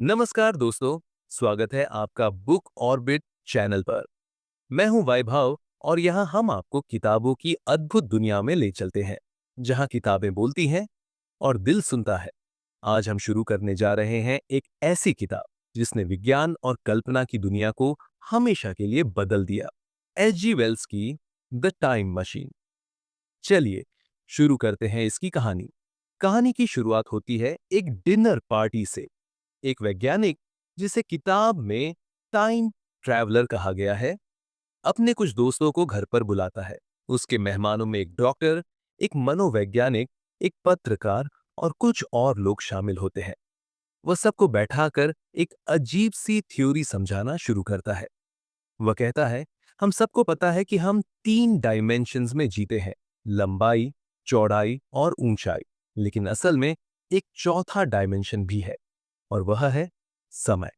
नमस्कार दोस्तों, स्वागत है आपका बुक ऑर्बिट चैनल पर। मैं हूं वैभव और यहां हम आपको किताबों की अद्भुत दुनिया में ले चलते हैं, जहां किताबें बोलती हैं और दिल सुनता है। आज हम शुरू करने जा रहे हैं एक ऐसी किताब जिसने विज्ञान और कल्पना की दुनिया को हमेशा के लिए बदल दिया। एच.जी. वेल्स की द टाइम मशीन। चलिए शुरू करते हैं इसकी कहानी। कहानी की शुरुआत होती है एक डिनर पार्टी से। एक वैज्ञानिक, जिसे किताब में टाइम ट्रैवलर कहा गया है, अपने कुछ दोस्तों को घर पर बुलाता है। उसके मेहमानों में एक डॉक्टर, एक मनोवैज्ञानिक, एक पत्रकार और कुछ और लोग शामिल होते हैं। वह सबको बैठाकर एक अजीब सी थ्योरी समझाना शुरू करता है। वह कहता है, हम सबको पता है कि हम 3 डायमेंशंस में जीते हैं, लंबाई, चौड़ाई और ऊंचाई। लेकिन असल में एक चौथा डायमेंशन भी है और वह है समय।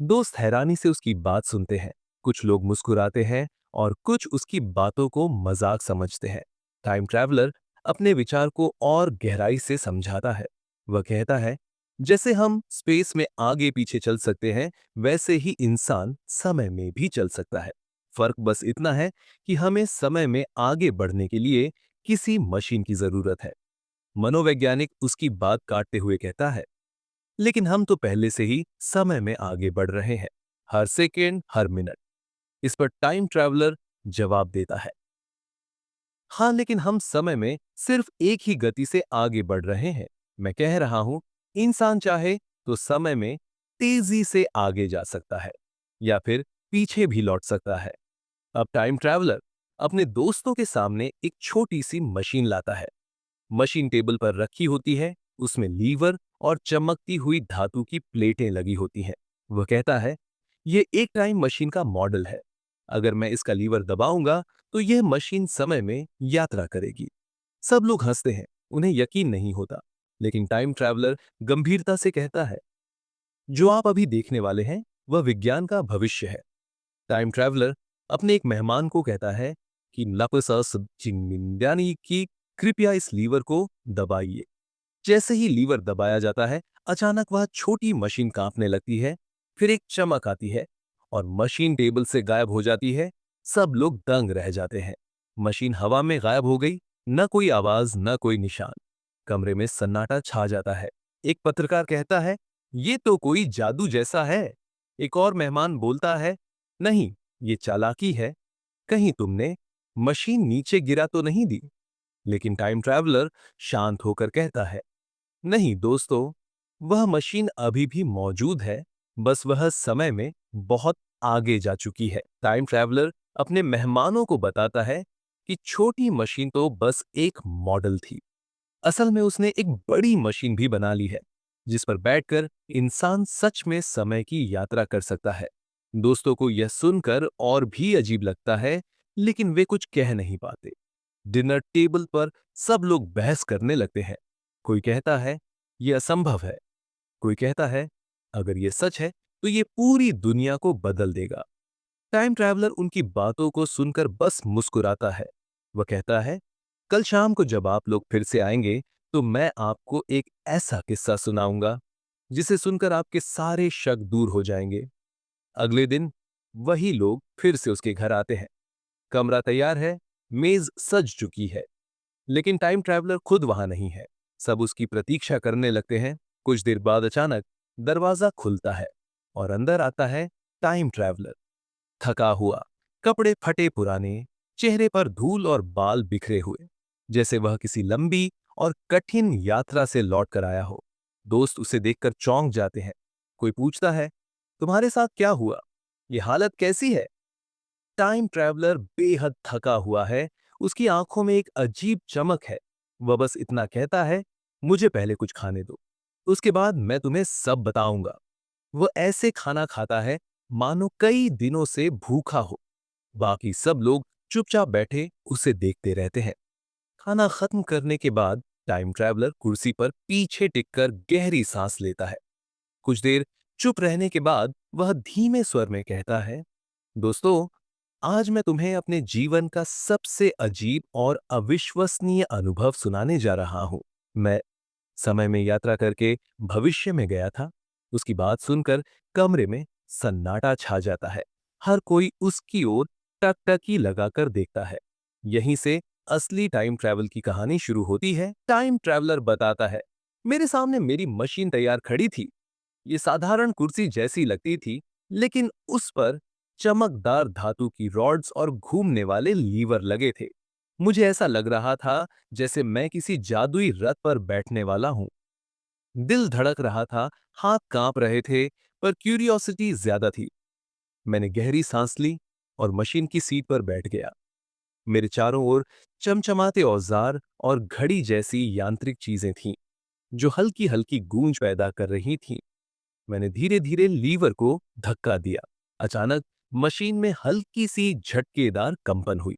दोस्त हैरानी से उसकी बात सुनते हैं। कुछ लोग मुस्कुराते हैं और कुछ उसकी बातों को मजाक समझते हैं। टाइम ट्रैवलर अपने विचार को और गहराई से समझाता है। वह कहता है, जैसे हम स्पेस में आगे पीछे चल सकते हैं, वैसे ही इंसान समय में भी चल सकता है। फर्क बस इतना है कि हमें समय में आगे बढ़ने के लिए किसी मशीन की जरूरत है। मनोवैज्ञानिक उसकी बात काटते हुए कहता है, लेकिन हम तो पहले से ही समय में आगे बढ़ रहे हैं, हर सेकेंड, हर मिनट। इस पर टाइम ट्रैवलर जवाब देता है, हाँ, लेकिन हम समय में सिर्फ एक ही गति से आगे बढ़ रहे हैं। मैं कह रहा हूं, इंसान चाहे तो समय में तेजी से आगे जा सकता है या फिर पीछे भी लौट सकता है। अब टाइम ट्रैवलर अपने दोस्तों के सामने एक छोटी सी मशीन लाता है। मशीन टेबल पर रखी होती है, उसमें लीवर और चमकती हुई धातु की प्लेटें लगी होती हैं। वह कहता है, यह एक टाइम मशीन का मॉडल है। अगर मैं इसका लीवर दबाऊंगा तो यह मशीन समय में यात्रा करेगी। सब लोग हंसते हैं, उन्हें यकीन नहीं होता। लेकिन टाइम ट्रैवलर गंभीरता से कहता है, जो आप अभी देखने वाले हैं वह विज्ञान का भविष्य है। टाइम ट्रैवलर अपने एक मेहमान को कहता है कि नपसस यानी कि कृपया इस लीवर को दबाइए। जैसे ही लीवर दबाया जाता है, अचानक वह छोटी मशीन कांपने लगती है। फिर एक चमक आती है और मशीन टेबल से गायब हो जाती है। सब लोग दंग रह जाते हैं। मशीन हवा में गायब हो गई, न कोई आवाज, न कोई निशान। कमरे में सन्नाटा छा जाता है। एक पत्रकार कहता है, ये तो कोई जादू जैसा है। एक और मेहमान बोलता है, नहीं, ये चालाकी है। कहीं तुमने मशीन नीचे गिरा तो नहीं दी? लेकिन टाइम ट्रैवलर शांत होकर कहता है, नहीं दोस्तों, वह मशीन अभी भी मौजूद है, बस वह समय में बहुत आगे जा चुकी है। टाइम ट्रैवलर अपने मेहमानों को बताता है कि छोटी मशीन तो बस एक मॉडल थी। असल में उसने एक बड़ी मशीन भी बना ली है, जिस पर बैठकर इंसान सच में समय की यात्रा कर सकता है। दोस्तों को यह सुनकर और भी अजीब लगता है, लेकिन वे कुछ कह नहीं पाते। डिनर टेबल पर सब लोग बहस करने लगते हैं। कोई कहता है, यह असंभव है। कोई कहता है, अगर यह सच है तो यह पूरी दुनिया को बदल देगा। टाइम ट्रैवलर उनकी बातों को सुनकर बस मुस्कुराता है। वह कहता है, कल शाम को जब आप लोग फिर से आएंगे तो मैं आपको एक ऐसा किस्सा सुनाऊंगा जिसे सुनकर आपके सारे शक दूर हो जाएंगे। अगले दिन वही लोग फिर से उसके घर आते हैं। कमरा तैयार है, मेज सज चुकी है, लेकिन टाइम ट्रैवलर खुद वहां नहीं है। सब उसकी प्रतीक्षा करने लगते हैं। कुछ देर बाद अचानक दरवाजा खुलता है और अंदर आता है टाइम ट्रैवलर, थका हुआ, कपड़े फटे पुराने, चेहरे पर धूल और बाल बिखरे हुए, जैसे वह किसी लंबी और कठिन यात्रा से लौट कर आया हो। दोस्त उसे देखकर चौंक जाते हैं। कोई पूछता है, तुम्हारे साथ क्या हुआ? ये हालत कैसी है? टाइम ट्रैवलर बेहद थका हुआ है। उसकी आंखों में एक अजीब चमक है। वह बस इतना कहता है, मुझे पहले कुछ खाने दो, उसके बाद मैं तुम्हें सब बताऊंगा। वह ऐसे खाना खाता है मानो कई दिनों से भूखा हो। बाकी सब लोग चुपचाप बैठे उसे देखते रहते हैं। खाना खत्म करने के बाद टाइम ट्रैवलर कुर्सी पर पीछे टिककर गहरी सांस लेता है। कुछ देर चुप रहने के बाद वह धीमे स्वर में कहता है, दोस्तों, आज मैं तुम्हें अपने जीवन का सबसे अजीब और अविश्वसनीय अनुभव सुनाने जा रहा हूं। मैं समय में यात्रा करके भविष्य में गया था। उसकी बात सुनकर कमरे में सन्नाटा छा जाता है। हर कोई उसकी ओर टकटकी लगाकर देखता है। यहीं से असली टाइम ट्रैवल की कहानी शुरू होती है। टाइम ट्रैवलर बताता है, मेरे सामने मेरी मशीन तैयार खड़ी थी। ये साधारण कुर्सी जैसी लगती थी, लेकिन उस पर चमकदार धातु की रॉड्स और घूमने वाले लीवर लगे थे। मुझे ऐसा लग रहा था जैसे मैं किसी जादुई रथ पर बैठने वाला हूं। दिल धड़क रहा था, हाथ कांप रहे थे, पर क्यूरियोसिटी ज्यादा थी। मैंने गहरी सांस ली और मशीन की सीट पर बैठ गया। मेरे चारों ओर चमचमाते औजार और घड़ी जैसी यांत्रिक चीजें थीं, जो हल्की हल्की गूंज पैदा कर रही थीं। मैंने धीरे धीरे लीवर को धक्का दिया। अचानक मशीन में हल्की सी झटकेदार कंपन हुई।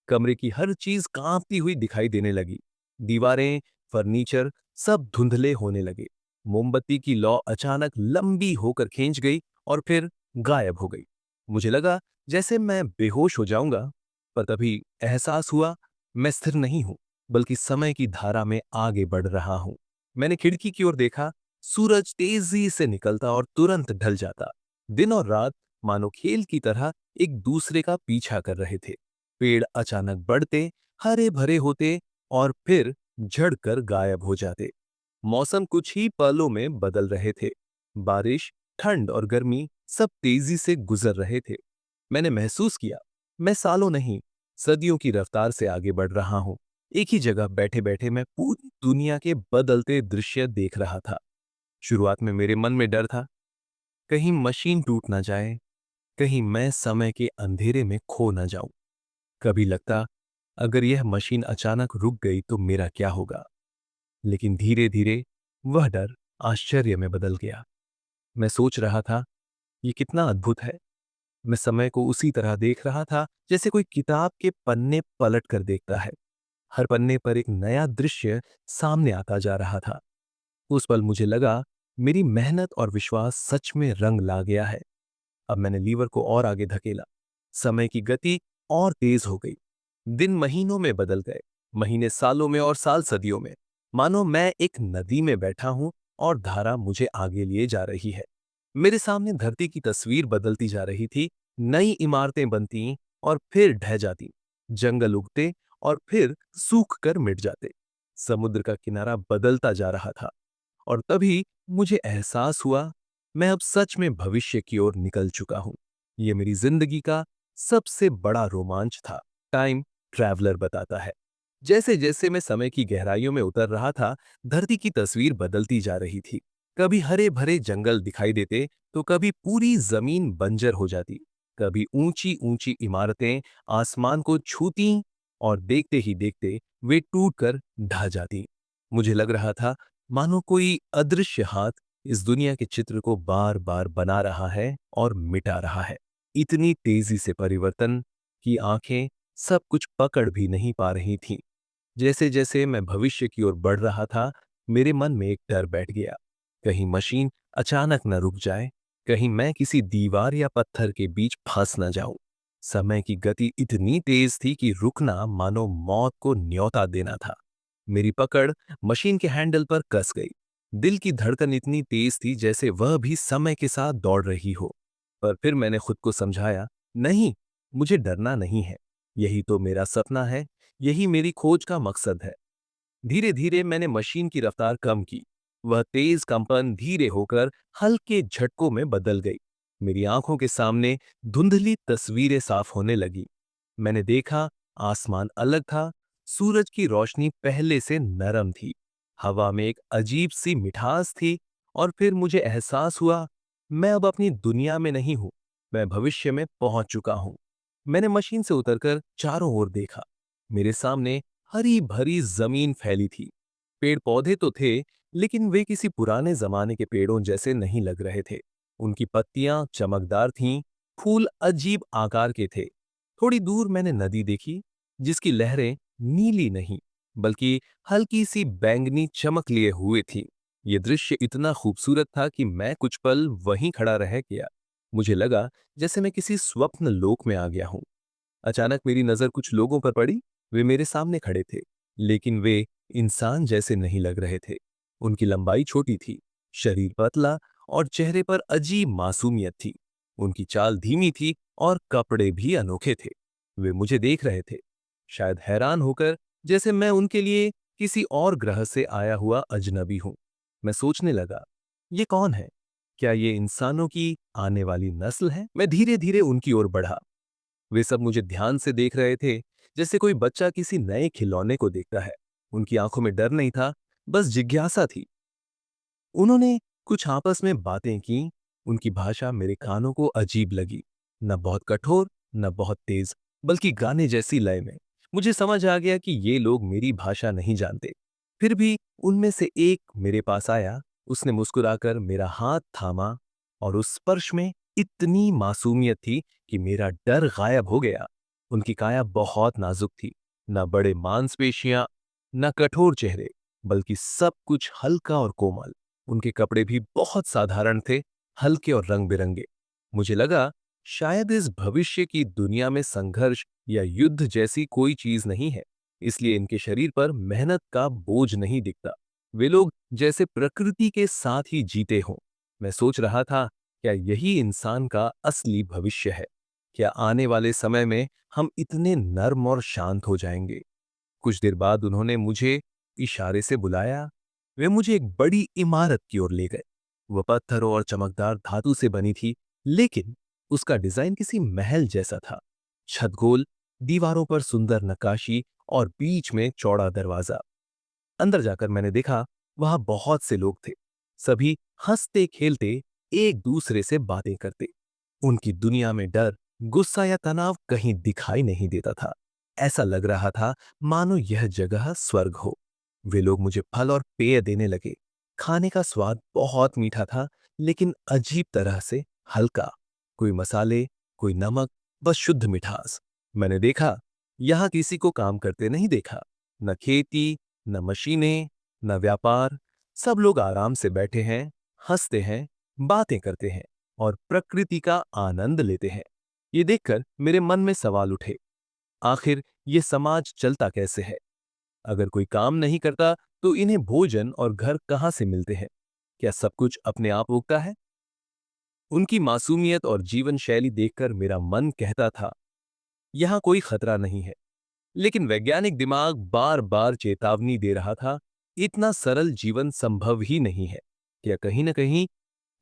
कमरे की हर चीज कांपती हुई दिखाई देने लगी। दीवारें, फर्नीचर, सब धुंधले होने लगे। मोमबत्ती की लौ अचानक लंबी होकर खींच गई और फिर गायब हो गई। मुझे लगा जैसे मैं बेहोश हो जाऊंगा, पर तभी एहसास हुआ मैं स्थिर नहीं हूं, बल्कि समय की धारा में आगे बढ़ रहा हूं। मैंने खिड़की की ओर देखा। सूरज तेजी से निकलता और तुरंत ढल जाता। दिन और रात मानो खेल की तरह एक दूसरे का पीछा कर रहे थे। पेड़ अचानक बढ़ते, हरे भरे होते और फिर झड़कर गायब हो जाते। मौसम कुछ ही पलों में बदल रहे थे। बारिश, ठंड और गर्मी सब तेजी से गुजर रहे थे। मैंने महसूस किया मैं सालों नहीं, सदियों की रफ्तार से आगे बढ़ रहा हूं। एक ही जगह बैठे बैठे मैं पूरी दुनिया के बदलते दृश्य देख रहा था। शुरुआत में मेरे मन में डर था, कहीं मशीन टूट ना जाए, कहीं मैं समय के अंधेरे में खो ना जाऊं। कभी लगता, अगर यह मशीन अचानक रुक गई तो मेरा क्या होगा। लेकिन धीरे धीरे वह डर आश्चर्य में बदल गया। मैं सोच रहा था, ये कितना अद्भुत है। मैं समय को उसी तरह देख रहा था जैसे कोई किताब के पन्ने पलट कर देखता है। हर पन्ने पर एक नया दृश्य सामने आता जा रहा था। उस पल मुझे लगा मेरी मेहनत और विश्वास सच में रंग ला गया है। अब मैंने लीवर को और आगे धकेला। समय की गति और तेज हो गई। दिन महीनों में बदल गए, महीने सालों में और साल सदियों में। मानो मैं एक नदी में बैठा हूं और धारा मुझे आगे लिए जा रही है। मेरे सामने धरती की तस्वीर बदलती जा रही थी। नई इमारतें बनती और फिर ढह जाती। जंगल उगते और फिर सूख कर मिट जाते। समुद्र का किनारा बदलता जा रहा था। और तभी मुझे एहसास हुआ मैं अब सच में भविष्य की ओर निकल चुका हूं। यह मेरी जिंदगी का सबसे बड़ा रोमांच था। टाइम ट्रैवलर बताता है, जैसे जैसे मैं समय की गहराइयों में उतर रहा था, धरती की तस्वीर बदलती जा रही थी। कभी हरे भरे जंगल दिखाई देते, तो कभी पूरी जमीन बंजर हो जाती। कभी ऊंची ऊंची इमारतें आसमान को छूती और देखते ही देखते वे टूटकर ढह जाती। मुझे लग रहा था मानो कोई अदृश्य हाथ इस दुनिया के चित्र को बार बार बना रहा है और मिटा रहा है। इतनी तेजी से परिवर्तन की आंखें सब कुछ पकड़ भी नहीं पा रही थीं। जैसे जैसे मैं भविष्य की ओर बढ़ रहा था, मेरे मन में एक डर बैठ गया। कहीं मशीन अचानक न रुक जाए, कहीं मैं किसी दीवार या पत्थर के बीच फंस न जाऊं। समय की गति इतनी तेज थी कि रुकना मानो मौत को न्योता देना था। मेरी पकड़ मशीन के हैंडल पर कस गई। दिल की धड़कन इतनी तेज थी जैसे वह भी समय के साथ दौड़ रही हो। पर फिर मैंने खुद को समझाया, नहीं, मुझे डरना नहीं है। यही तो मेरा सपना है, यही मेरी खोज का मकसद है। धीरे धीरे मैंने मशीन की रफ्तार कम की। वह तेज कंपन धीरे होकर हल्के झटकों में बदल गई। मेरी आंखों के सामने धुंधली तस्वीरें साफ होने लगी। मैंने देखा आसमान अलग था। सूरज की रोशनी पहले से नरम थी। हवा में एक अजीब सी मिठास थी। और फिर मुझे एहसास हुआ मैं अब अपनी दुनिया में नहीं हूं, मैं भविष्य में पहुंच चुका हूं। मैंने मशीन से उतरकर चारों ओर देखा। मेरे सामने हरी भरी जमीन फैली थी। पेड़ पौधे तो थे, लेकिन वे किसी पुराने जमाने के पेड़ों जैसे नहीं लग रहे थे। उनकी पत्तियां चमकदार थीं, फूल अजीब आकार के थे। थोड़ी दूर मैंने नदी देखी, जिसकी लहरें नीली नहीं, बल्कि हल्की सी बैंगनी चमक लिए हुए थी। ये दृश्य इतना खूबसूरत था कि मैं कुछ पल वहीं खड़ा रह गया। मुझे लगा जैसे मैं किसी स्वप्न लोक में आ गया हूं। अचानक मेरी नजर कुछ लोगों पर पड़ी। वे मेरे सामने खड़े थे, लेकिन वे इंसान जैसे नहीं लग रहे थे। उनकी लंबाई छोटी थी, शरीर पतला और चेहरे पर अजीब मासूमियत थी। उनकी चाल धीमी थी और कपड़े भी अनोखे थे। वे मुझे देख रहे थे, शायद हैरान होकर, जैसे मैं उनके लिए किसी और ग्रह से आया हुआ अजनबी हूं। मैं सोचने लगा, ये कौन है? क्या ये इंसानों की आने वाली नस्ल है? मैं धीरे धीरे उनकी ओर बढ़ा। वे सब मुझे ध्यान से देख रहे थे, जैसे कोई बच्चा किसी नए खिलौने को देखता है। उनकी आंखों में डर नहीं था, बस जिज्ञासा थी। उन्होंने कुछ आपस में बातें की। उनकी भाषा मेरे कानों को अजीब लगी, न बहुत कठोर, न बहुत तेज, बल्कि गाने जैसी लय में। मुझे समझ आ गया कि ये लोग मेरी भाषा नहीं जानते। फिर भी उनमें से एक मेरे पास आया। उसने मुस्कुराकर मेरा हाथ थामा और उस स्पर्श में इतनी मासूमियत थी कि मेरा डर गायब हो गया। उनकी काया बहुत नाजुक थी, न बड़े मांसपेशियां, न कठोर चेहरे, बल्कि सब कुछ हल्का और कोमल। उनके कपड़े भी बहुत साधारण थे, हल्के और रंग बिरंगे। मुझे लगा, शायद इस भविष्य की दुनिया में संघर्ष या युद्ध जैसी कोई चीज नहीं है, इसलिए इनके शरीर पर मेहनत का बोझ नहीं दिखता। वे लोग जैसे प्रकृति के साथ ही जीते हों। मैं सोच रहा था, क्या यही इंसान का असली भविष्य है? क्या आने वाले समय में हम इतने नर्म और शांत हो जाएंगे? कुछ देर बाद उन्होंने मुझे इशारे से बुलाया। वे मुझे एक बड़ी इमारत की ओर ले गए। वह पत्थरों और चमकदार धातु से बनी थी, लेकिन उसका डिजाइन किसी महल जैसा था। छत गोल, दीवारों पर सुंदर नक्काशी और बीच में चौड़ा दरवाजा। अंदर जाकर मैंने देखा, वहां बहुत से लोग थे। सभी हंसते खेलते, एक दूसरे से बातें करते। उनकी दुनिया में डर, गुस्सा या तनाव कहीं दिखाई नहीं देता था। ऐसा लग रहा था मानो यह जगह स्वर्ग हो। वे लोग मुझे फल और पेय देने लगे। खाने का स्वाद बहुत मीठा था, लेकिन अजीब तरह से हल्का। कोई मसाले, कोई नमक, बस शुद्ध मिठास। मैंने देखा, यहां किसी को काम करते नहीं देखा। न खेती, न मशीनें, न व्यापार। सब लोग आराम से बैठे हैं, हंसते हैं, बातें करते हैं और प्रकृति का आनंद लेते हैं। ये देखकर मेरे मन में सवाल उठे, आखिर ये समाज चलता कैसे है? अगर कोई काम नहीं करता तो इन्हें भोजन और घर कहां से मिलते हैं? क्या सब कुछ अपने आप उगता है? उनकी मासूमियत और जीवन शैली देखकर मेरा मन कहता था, यहां कोई खतरा नहीं है। लेकिन वैज्ञानिक दिमाग बार बार चेतावनी दे रहा था, इतना सरल जीवन संभव ही नहीं है। क्या कहीं ना कहीं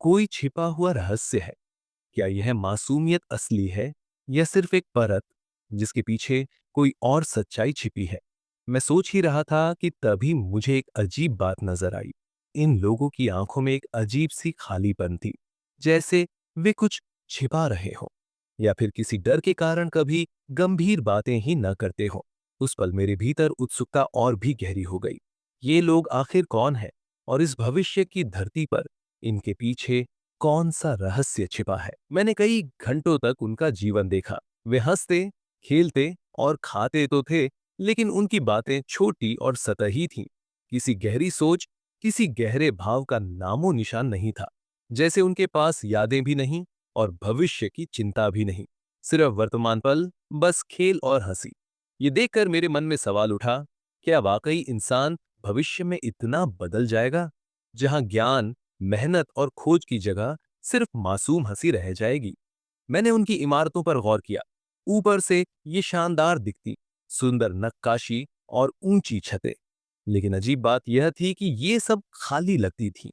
कोई छिपा हुआ रहस्य है? क्या यह मासूमियत असली है या सिर्फ एक परत जिसके पीछे कोई और सच्चाई छिपी है? मैं सोच ही रहा था कि तभी मुझे एक अजीब बात नजर आई। इन लोगों की आंखों में एक अजीब सी खालीपन थी, जैसे वे कुछ छिपा रहे हो या फिर किसी डर के कारण कभी गंभीर बातें ही न करते हो। उस पल मेरे भीतर उत्सुकता और भी गहरी हो गई। ये लोग आखिर कौन है और इस भविष्य की धरती पर इनके पीछे कौन सा रहस्य छिपा है? मैंने कई घंटों तक उनका जीवन देखा। वे हंसते, खेलते और खाते तो थे, लेकिन उनकी बातें छोटी और सतही थीं। किसी गहरी सोच, किसी गहरे भाव का नामो निशान नहीं था। जैसे उनके पास यादें भी नहीं और भविष्य की चिंता भी नहीं। सिर्फ वर्तमान पल, बस खेल और हंसी। ये देखकर मेरे मन में सवाल उठा, क्या वाकई इंसान भविष्य में इतना बदल जाएगा, जहां ज्ञान, मेहनत और खोज की जगह सिर्फ मासूम हंसी रह जाएगी? मैंने उनकी इमारतों पर गौर किया। ऊपर से ये शानदार दिखती, सुंदर नक्काशी और ऊंची छतें। लेकिन अजीब बात यह थी कि ये सब खाली लगती थीं।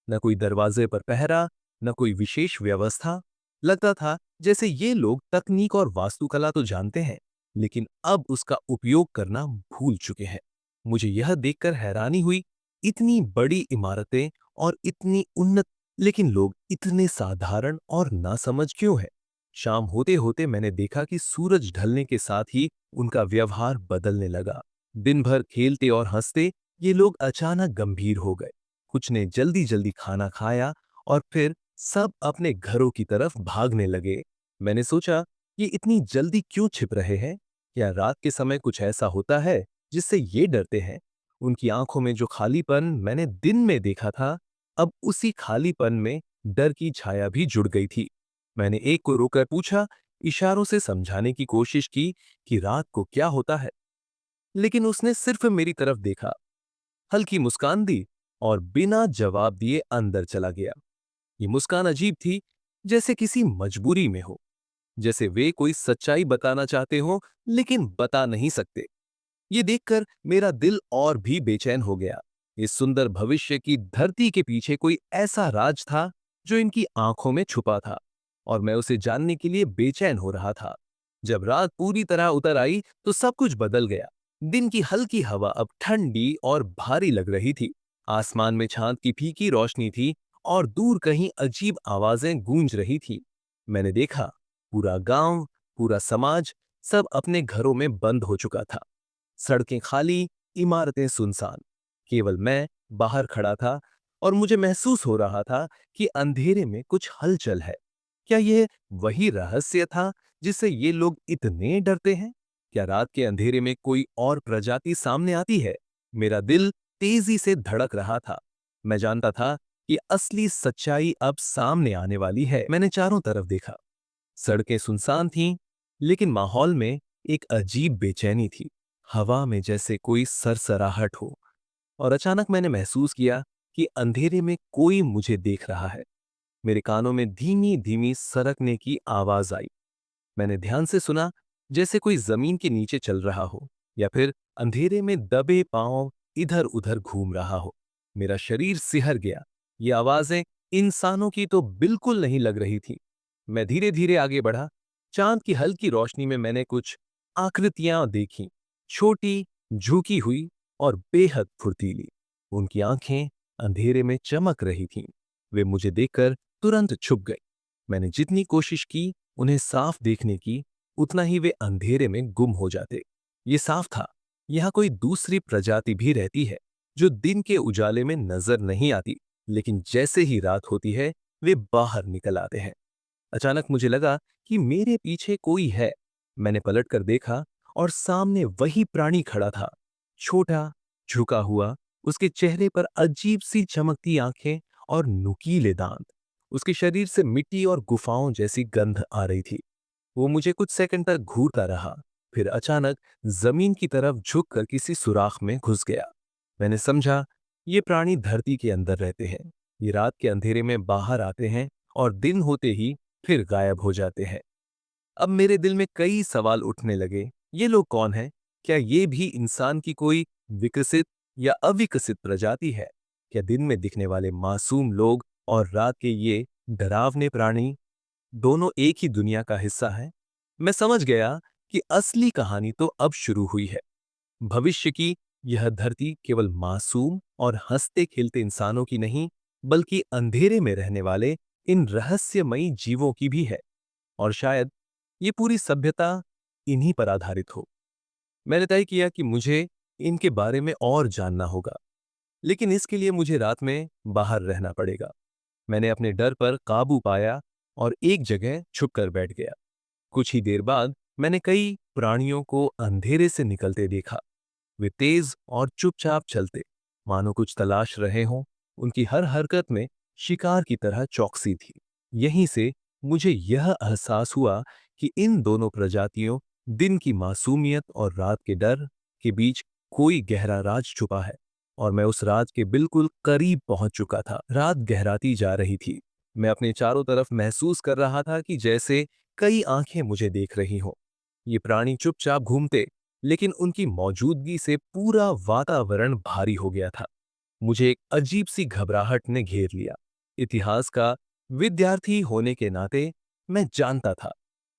न कोई दरवाजे पर पहरा, न कोई विशेष व्यवस्था। लगता था जैसे ये लोग तकनीक और वास्तुकला तो जानते हैं, लेकिन अब उसका उपयोग करना भूल चुके हैं। मुझे यह देखकर हैरानी हुई, इतनी बड़ी इमारतें और इतनी उन्नत, लेकिन लोग इतने साधारण और नासमझ क्यों हैं? शाम होते होते मैंने देखा कि सूरज ढलने के साथ ही उनका व्यवहार बदलने लगा। दिन भर खेलते और हंसते ये लोग अचानक गंभीर हो गए। कुछ ने जल्दी जल्दी खाना खाया और फिर सब अपने घरों की तरफ भागने लगे। मैंने सोचा, ये इतनी जल्दी क्यों छिप रहे हैं? क्या रात के समय कुछ ऐसा होता है जिससे ये डरते हैं? उनकी आंखों में जो खालीपन मैंने दिन में देखा था, अब उसी खालीपन में डर की छाया भी जुड़ गई थी। मैंने एक को रोकर पूछा, इशारों से समझाने की कोशिश की कि रात को क्या होता है, लेकिन उसने सिर्फ मेरी तरफ देखा, हल्की मुस्कान दी और बिना जवाब दिए अंदर चला गया। ये मुस्कान अजीब थी, जैसे किसी मजबूरी में हो, जैसे वे कोई सच्चाई बताना चाहते हो लेकिन बता नहीं सकते। ये देखकर मेरा दिल और भी बेचैन हो गया। इस सुंदर भविष्य की धरती के पीछे कोई ऐसा राज था जो इनकी आंखों में छुपा था, और मैं उसे जानने के लिए बेचैन हो रहा था। जब रात पूरी तरह उतर आई तो सब कुछ बदल गया। दिन की हल्की हवा अब ठंडी और भारी लग रही थी। आसमान में चांद की फीकी रोशनी थी और दूर कहीं अजीब आवाजें गूंज रही थी। मैंने देखा, पूरा गांव, पूरा समाज, सब अपने घरों में बंद हो चुका था। सड़कें खाली, इमारतें सुनसान। केवल मैं बाहर खड़ा था, और मुझे महसूस हो रहा था कि अंधेरे में कुछ हलचल है। क्या यह वही रहस्य था जिससे ये लोग इतने डरते हैं? क्या रात के अंधेरे में कोई और प्रजाति सामने आती है? मेरा दिल तेजी से धड़क रहा था। मैं जानता था कि असली सच्चाई अब सामने आने वाली है। मैंने चारों तरफ देखा। सड़कें सुनसान थीं, लेकिन माहौल में एक अजीब बेचैनी थी। हवा में जैसे कोई सरसराहट हो। और अचानक मैंने महसूस किया कि अंधेरे में कोई मुझे देख रहा है। मेरे कानों में धीमी धीमी सरकने की आवाज आई। मैंने ध्यान से सुना, जैसे कोई जमीन के नीचे चल रहा हो, या फिर अंधेरे में दबे पांव इधर उधर घूम रहा हो। मेरा शरीर सिहर गया। ये आवाजें इंसानों की तो बिल्कुल नहीं लग रही थी। मैं धीरे धीरे आगे बढ़ा। चांद की हल्की रोशनी में मैंने कुछ आकृतियां देखी, छोटी, झुकी हुई और बेहद फुर्तीली। उनकी आंखें अंधेरे में चमक रही थीं। वे मुझे देखकर तुरंत छुप गई। मैंने जितनी कोशिश की उन्हें साफ देखने की, उतना ही वे अंधेरे में गुम हो जाते। ये साफ था, यहां कोई दूसरी प्रजाति भी रहती है, जो दिन के उजाले में नजर नहीं आती, लेकिन जैसे ही रात होती है वे बाहर निकल आते हैं। अचानक मुझे लगा कि मेरे पीछे कोई है। मैंने पलट कर देखा, और सामने वही प्राणी खड़ा था। छोटा, झुका हुआ, उसके चेहरे पर अजीब सी चमकती आंखें और नुकीले दांत। उसके शरीर से मिट्टी और गुफाओं जैसी गंध आ रही थी। वो मुझे कुछ सेकंड तक घूरता रहा, फिर अचानक जमीन की तरफ झुककर किसी सुराख में घुस गया। मैंने समझा, ये प्राणी धरती के अंदर रहते हैं। ये रात के अंधेरे में बाहर आते हैं और दिन होते ही फिर गायब हो जाते हैं। अब मेरे दिल में कई सवाल उठने लगे। ये लोग कौन हैं? क्या ये भी इंसान की कोई विकसित या अविकसित प्रजाति है? क्या दिन में दिखने वाले मासूम लोग और रात के ये डरावने प्राणी दोनों एक ही दुनिया का हिस्सा हैं? मैं समझ गया कि असली कहानी तो अब शुरू हुई है। भविष्य की यह धरती केवल मासूम और हंसते खेलते इंसानों की नहीं, बल्कि अंधेरे में रहने वाले इन रहस्यमयी जीवों की भी है। और शायद ये पूरी सभ्यता इन्हीं पर आधारित हो। मैंने तय किया कि मुझे इनके बारे में और जानना होगा, लेकिन इसके लिए मुझे रात में बाहर रहना पड़ेगा। मैंने अपने डर पर काबू पाया और एक जगह छुपकर बैठ गया। कुछ ही देर बाद मैंने कई प्राणियों को अंधेरे से निकलते देखा। वे तेज और चुपचाप चलते, मानो कुछ तलाश रहे हों। उनकी हर हरकत में शिकार की तरह चौकसी थी। यहीं से मुझे यह एहसास हुआ कि इन दोनों प्रजातियों, दिन की मासूमियत और रात के डर के बीच कोई गहरा राज छुपा है। और मैं उस राज के बिल्कुल करीब पहुंच चुका था। रात गहराती जा रही थी। मैं अपने चारों तरफ महसूस कर रहा था कि जैसे कई आंखें मुझे देख रही हों। ये प्राणी चुपचाप घूमते, लेकिन उनकी मौजूदगी से पूरा वातावरण भारी हो गया था। मुझे एक अजीब सी घबराहट ने घेर लिया। इतिहास का विद्यार्थी होने के नाते मैं जानता था,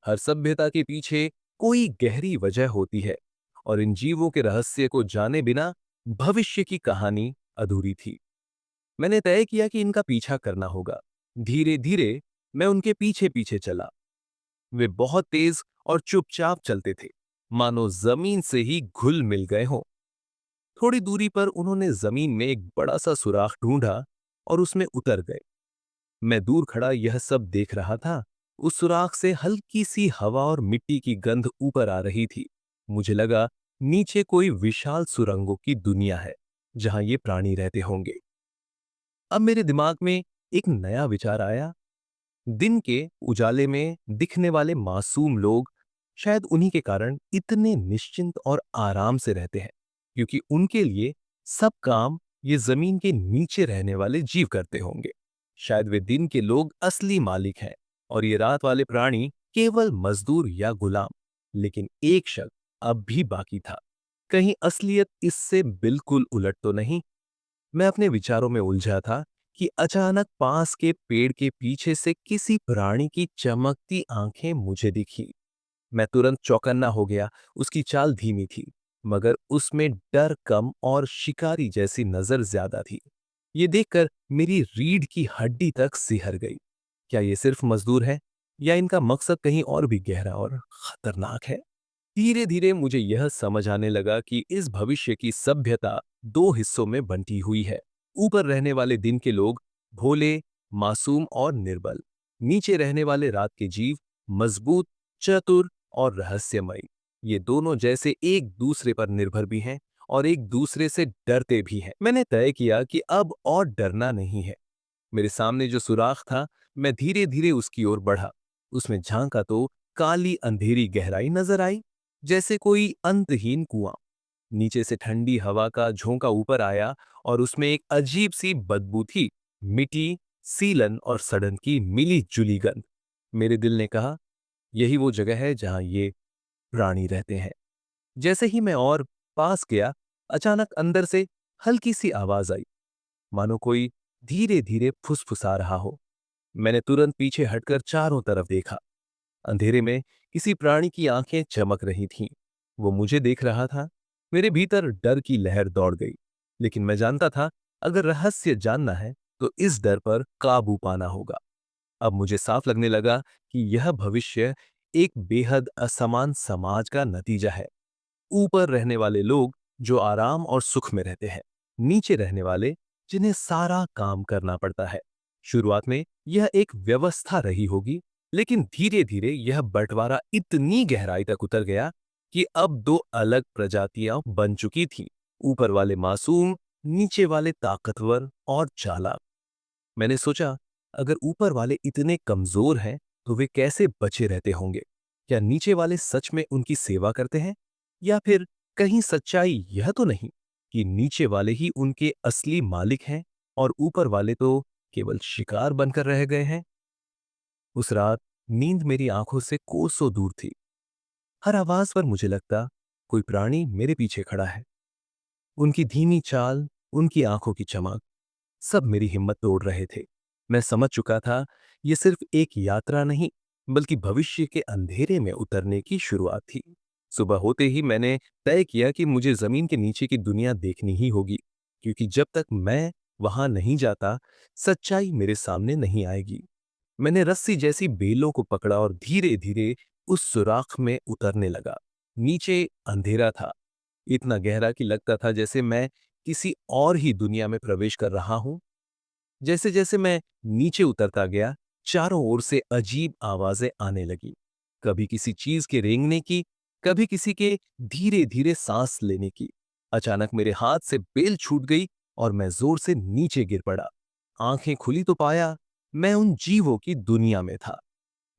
हर सभ्यता के पीछे कोई गहरी वजह होती है, और इन जीवों के रहस्य को जाने बिना भविष्य की कहानी अधूरी थी। मैंने तय किया कि इनका पीछा करना होगा। धीरे धीरे मैं उनके पीछे पीछे चला। वे बहुत तेज और चुपचाप चलते थे, मानो जमीन से ही घुल मिल गए हों। थोड़ी दूरी पर उन्होंने जमीन में एक बड़ा सा सुराख ढूंढा और उसमें उतर गए। मैं दूर खड़ा यह सब देख रहा था। उस सुराख से हल्की सी हवा और मिट्टी की गंध ऊपर आ रही थी। मुझे लगा, नीचे कोई विशाल सुरंगों की दुनिया है, जहां ये प्राणी रहते होंगे। अब मेरे दिमाग में एक नया विचार आया। दिन के उजाले में दिखने वाले मासूम लोग शायद उन्हीं के कारण इतने निश्चिंत और आराम से रहते हैं, क्योंकि उनके लिए सब काम ये जमीन के नीचे रहने वाले जीव करते होंगे। शायद वे दिन के लोग असली मालिक हैं और ये रात वाले प्राणी केवल मजदूर या गुलाम। लेकिन एक शक अब भी बाकी था। कहीं असलियत इससे बिल्कुल उलट तो नहीं? मैं अपने विचारों में उलझा था कि अचानक पास के पेड़ के पीछे से किसी प्राणी की चमकती आंखें मुझे दिखी। मैं तुरंत चौकन्ना हो गया। उसकी चाल धीमी थी, मगर उसमें डर कम और शिकारी जैसी नजर ज्यादा थी। ये देखकर मेरी रीढ़ की हड्डी तक सिहर गई। क्या ये सिर्फ मजदूर है या इनका मकसद कहीं और भी गहरा और खतरनाक है? धीरे धीरे मुझे यह समझ आने लगा कि इस भविष्य की सभ्यता दो हिस्सों में बंटी हुई है। ऊपर रहने वाले दिन के लोग भोले, मासूम और निर्बल। नीचे रहने वाले रात के जीव मजबूत, चतुर और रहस्यमयी। ये दोनों जैसे एक दूसरे पर निर्भर भी हैं और एक दूसरे से डरते भी हैं। मैंने तय किया कि अब और डरना नहीं है। मेरे सामने जो सुराख था, मैं धीरे धीरे उसकी ओर बढ़ा। उसमें झांका तो काली अंधेरी गहराई नजर आई, जैसे कोई अंतहीन कुआं। नीचे से ठंडी हवा का झोंका ऊपर आया और उसमें एक अजीब सी बदबू थी। मिट्टी, सीलन और सड़न की मिली जुली गंध। मेरे दिल ने कहा, यही वो जगह है जहां ये प्राणी रहते हैं। जैसे ही मैं और पास गया, अचानक अंदर से हल्की सी आवाज आई, मानो कोई धीरे धीरे फुसफुसा रहा हो। मैंने तुरंत पीछे हटकर चारों तरफ देखा। अंधेरे में किसी प्राणी की आंखें चमक रही थीं। वो मुझे देख रहा था। मेरे भीतर डर की लहर दौड़ गई। लेकिन मैं जानता था, अगर रहस्य जानना है तो इस डर पर काबू पाना होगा। अब मुझे साफ लगने लगा कि यह भविष्य एक बेहद असमान समाज का नतीजा है। ऊपर रहने वाले लोग जो आराम और सुख में रहते हैं, नीचे रहने वाले जिन्हें सारा काम करना पड़ता है। शुरुआत में यह एक व्यवस्था रही होगी, लेकिन धीरे धीरे यह बंटवारा इतनी गहराई तक उतर गया कि अब दो अलग प्रजातियां बन चुकी थीं। ऊपर वाले मासूम, नीचे वाले ताकतवर और चालाक। मैंने सोचा, अगर ऊपर वाले इतने कमजोर हैं तो वे कैसे बचे रहते होंगे? क्या नीचे वाले सच में उनकी सेवा करते हैं, या फिर कहीं सच्चाई यह तो नहीं कि नीचे वाले ही उनके असली मालिक हैं और ऊपर वाले तो केवल शिकार बनकर रह गए हैं? उस रात नींद मेरी आंखों से कोसों दूर थी। हर आवाज पर मुझे लगता, कोई प्राणी मेरे पीछे खड़ा है। उनकी धीमी चाल, उनकी आंखों की चमक, सब मेरी हिम्मत तोड़ रहे थे। मैं समझ चुका था, यह सिर्फ एक यात्रा नहीं, बल्कि भविष्य के अंधेरे में उतरने की शुरुआत थी। सुबह होते ही मैंने तय किया कि मुझे जमीन के नीचे की दुनिया देखनी ही होगी, क्योंकि जब तक मैं वहां नहीं जाता, सच्चाई मेरे सामने नहीं आएगी। मैंने रस्सी जैसी बेलों को पकड़ा और धीरे धीरे उस सुराख में उतरने लगा। नीचे अंधेरा था, इतना गहरा कि लगता था जैसे मैं किसी और ही दुनिया में प्रवेश कर रहा हूं। जैसे जैसे मैं नीचे उतरता गया, चारों ओर से अजीब आवाजें आने लगी। कभी किसी चीज के रेंगने की, कभी किसी के धीरे धीरे सांस लेने की। अचानक मेरे हाथ से बेल छूट गई और मैं जोर से नीचे गिर पड़ा। आंखें खुली तो पाया, मैं उन जीवों की दुनिया में था।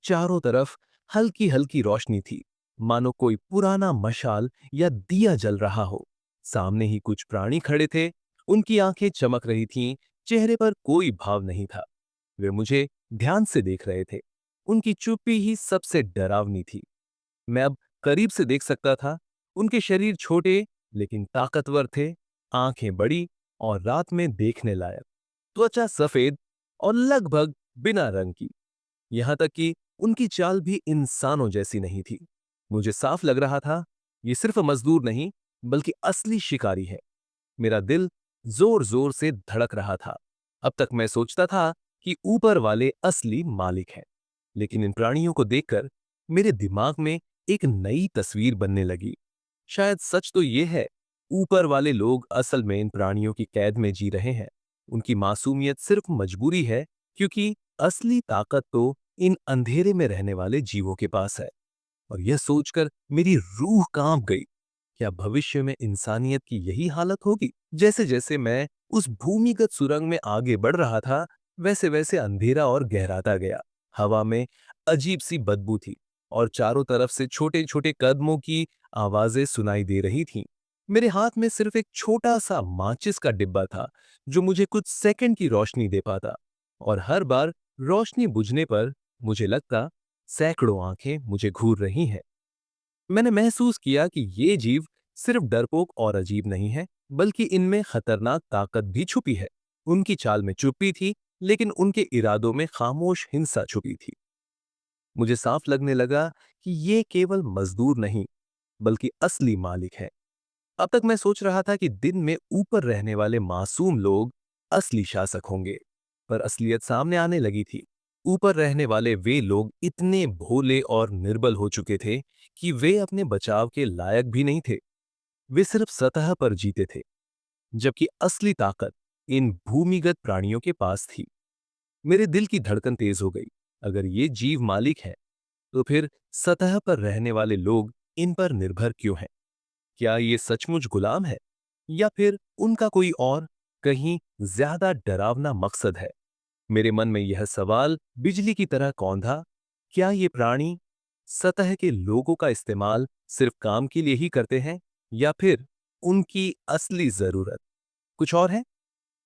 चारों तरफ हल्की हल्की रोशनी थी, मानो कोई पुराना मशाल या दिया जल रहा हो। सामने ही कुछ प्राणी खड़े थे। उनकी आंखें चमक रही थीं, चेहरे पर कोई भाव नहीं था। वे मुझे ध्यान से देख रहे थे। उनकी चुप्पी ही सबसे डरावनी थी। मैं अब करीब से देख सकता था। उनके शरीर छोटे लेकिन ताकतवर थे, आंखें बड़ी और रात में देखने लायक। त्वचा सफेद और लगभग बिना रंग की। यहां तक कि उनकी चाल भी इंसानों जैसी नहीं थी। मुझे साफ लग रहा था, ये सिर्फ मजदूर नहीं, बल्कि असली शिकारी है। मेरा दिल जोर जोर से धड़क रहा था। अब तक मैं सोचता था कि ऊपर वाले असली मालिक हैं, लेकिन इन प्राणियों को देखकर मेरे दिमाग में एक नई तस्वीर बनने लगी। शायद सच तो यह है, ऊपर वाले लोग असल में इन प्राणियों की कैद में जी रहे हैं। उनकी मासूमियत सिर्फ मजबूरी है, क्योंकि असली ताकत तो इन अंधेरे में रहने वाले जीवों के पास है। और यह सोचकर मेरी रूह कांप गई। क्या भविष्य में इंसानियत की यही हालत होगी? जैसे जैसे मैं उस भूमिगत सुरंग में आगे बढ़ रहा था, वैसे वैसे अंधेरा और गहराता गया। हवा में अजीब सी बदबू थी और चारों तरफ से छोटे छोटे कदमों की आवाजें सुनाई दे रही थीं। मेरे हाथ में सिर्फ एक छोटा सा माचिस का डिब्बा था, जो मुझे कुछ सेकंड की रोशनी दे पाता। और हर बार रोशनी बुझने पर मुझे लगता सैकड़ों आंखें मुझे घूर रही हैं। मैंने महसूस किया कि ये जीव सिर्फ डरपोक और अजीब नहीं है, बल्कि इनमें खतरनाक ताकत भी छुपी है। उनकी चाल में चुप्पी थी, लेकिन उनके इरादों में खामोश हिंसा छुपी थी। मुझे साफ लगने लगा कि ये केवल मजदूर नहीं, बल्कि असली मालिक है। अब तक मैं सोच रहा था कि दिन में ऊपर रहने वाले मासूम लोग असली शासक होंगे, पर असलियत सामने आने लगी थी। ऊपर रहने वाले वे लोग इतने भोले और निर्बल हो चुके थे कि वे अपने बचाव के लायक भी नहीं थे। वे सिर्फ सतह पर जीते थे, जबकि असली ताकत इन भूमिगत प्राणियों के पास थी। मेरे दिल की धड़कन तेज हो गई। अगर ये जीव मालिक है, तो फिर सतह पर रहने वाले लोग इन पर निर्भर क्यों हैं? क्या ये सचमुच गुलाम है, या फिर उनका कोई और, कहीं ज्यादा डरावना मकसद है? मेरे मन में यह सवाल बिजली की तरह कौंधा। क्या ये प्राणी सतह के लोगों का इस्तेमाल सिर्फ काम के लिए ही करते हैं, या फिर उनकी असली जरूरत कुछ और है?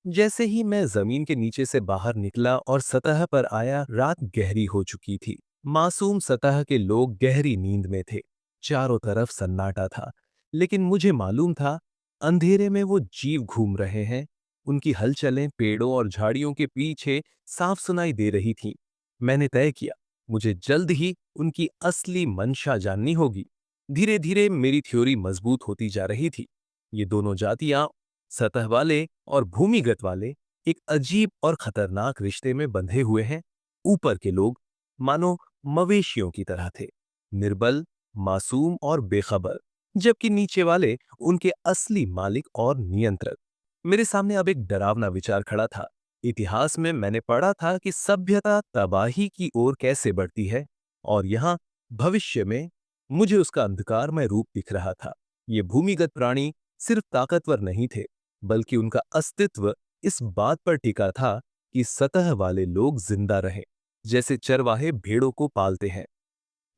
जैसे ही मैं जमीन के नीचे से बाहर निकला और सतह पर आया, रात गहरी हो चुकी थी। मासूम सतह के लोग गहरी नींद में थे। चारों तरफ सन्नाटा था, लेकिन मुझे मालूम था अंधेरे में वो जीव घूम रहे हैं। उनकी हलचलें पेड़ों और झाड़ियों के पीछे साफ सुनाई दे रही थीं। मैंने तय किया, मुझे जल्द ही उनकी असली मंशा जाननी होगी। धीरे धीरे मेरी थ्योरी मजबूत होती जा रही थी। ये दोनों जातियां, सतह वाले और भूमिगत वाले, एक अजीब और खतरनाक रिश्ते में बंधे हुए हैं। ऊपर के लोग मानो मवेशियों की तरह थे, निर्बल, मासूम और बेखबर, जबकि नीचे वाले उनके असली मालिक और नियंत्रक। मेरे सामने अब एक डरावना विचार खड़ा था। इतिहास में मैंने पढ़ा था कि सभ्यता तबाही की ओर कैसे बढ़ती है, और यहां भविष्य में मुझे उसका अंधकारमय रूप दिख रहा था। ये भूमिगत प्राणी सिर्फ ताकतवर नहीं थे, बल्कि उनका अस्तित्व इस बात पर टिका था कि सतह वाले लोग जिंदा रहें, जैसे चरवाहे भेड़ों को पालते हैं।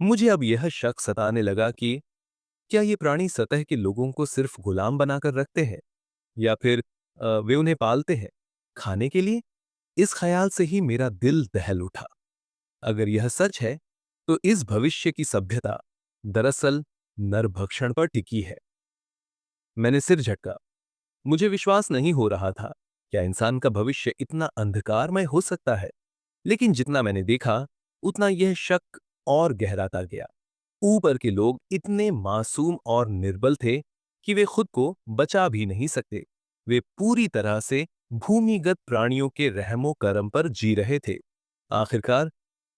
मुझे अब यह शक सताने लगा कि क्या ये प्राणी सतह के लोगों को सिर्फ गुलाम बनाकर रखते हैं, या फिर वे उन्हें पालते हैं खाने के लिए? इस ख्याल से ही मेरा दिल दहल उठा। अगर यह सच है, तो इस भविष्य की सभ्यता दरअसल नरभक्षण पर टिकी है। मैंने सिर झटका। मुझे विश्वास नहीं हो रहा था। क्या इंसान का भविष्य इतना अंधकारमय हो सकता है? लेकिन जितना मैंने देखा, उतना यह शक और गहराता गया। ऊपर के लोग इतने मासूम और निर्बल थे कि वे खुद को बचा भी नहीं सकते। वे पूरी तरह से भूमिगत प्राणियों के रहमो करम पर जी रहे थे। आखिरकार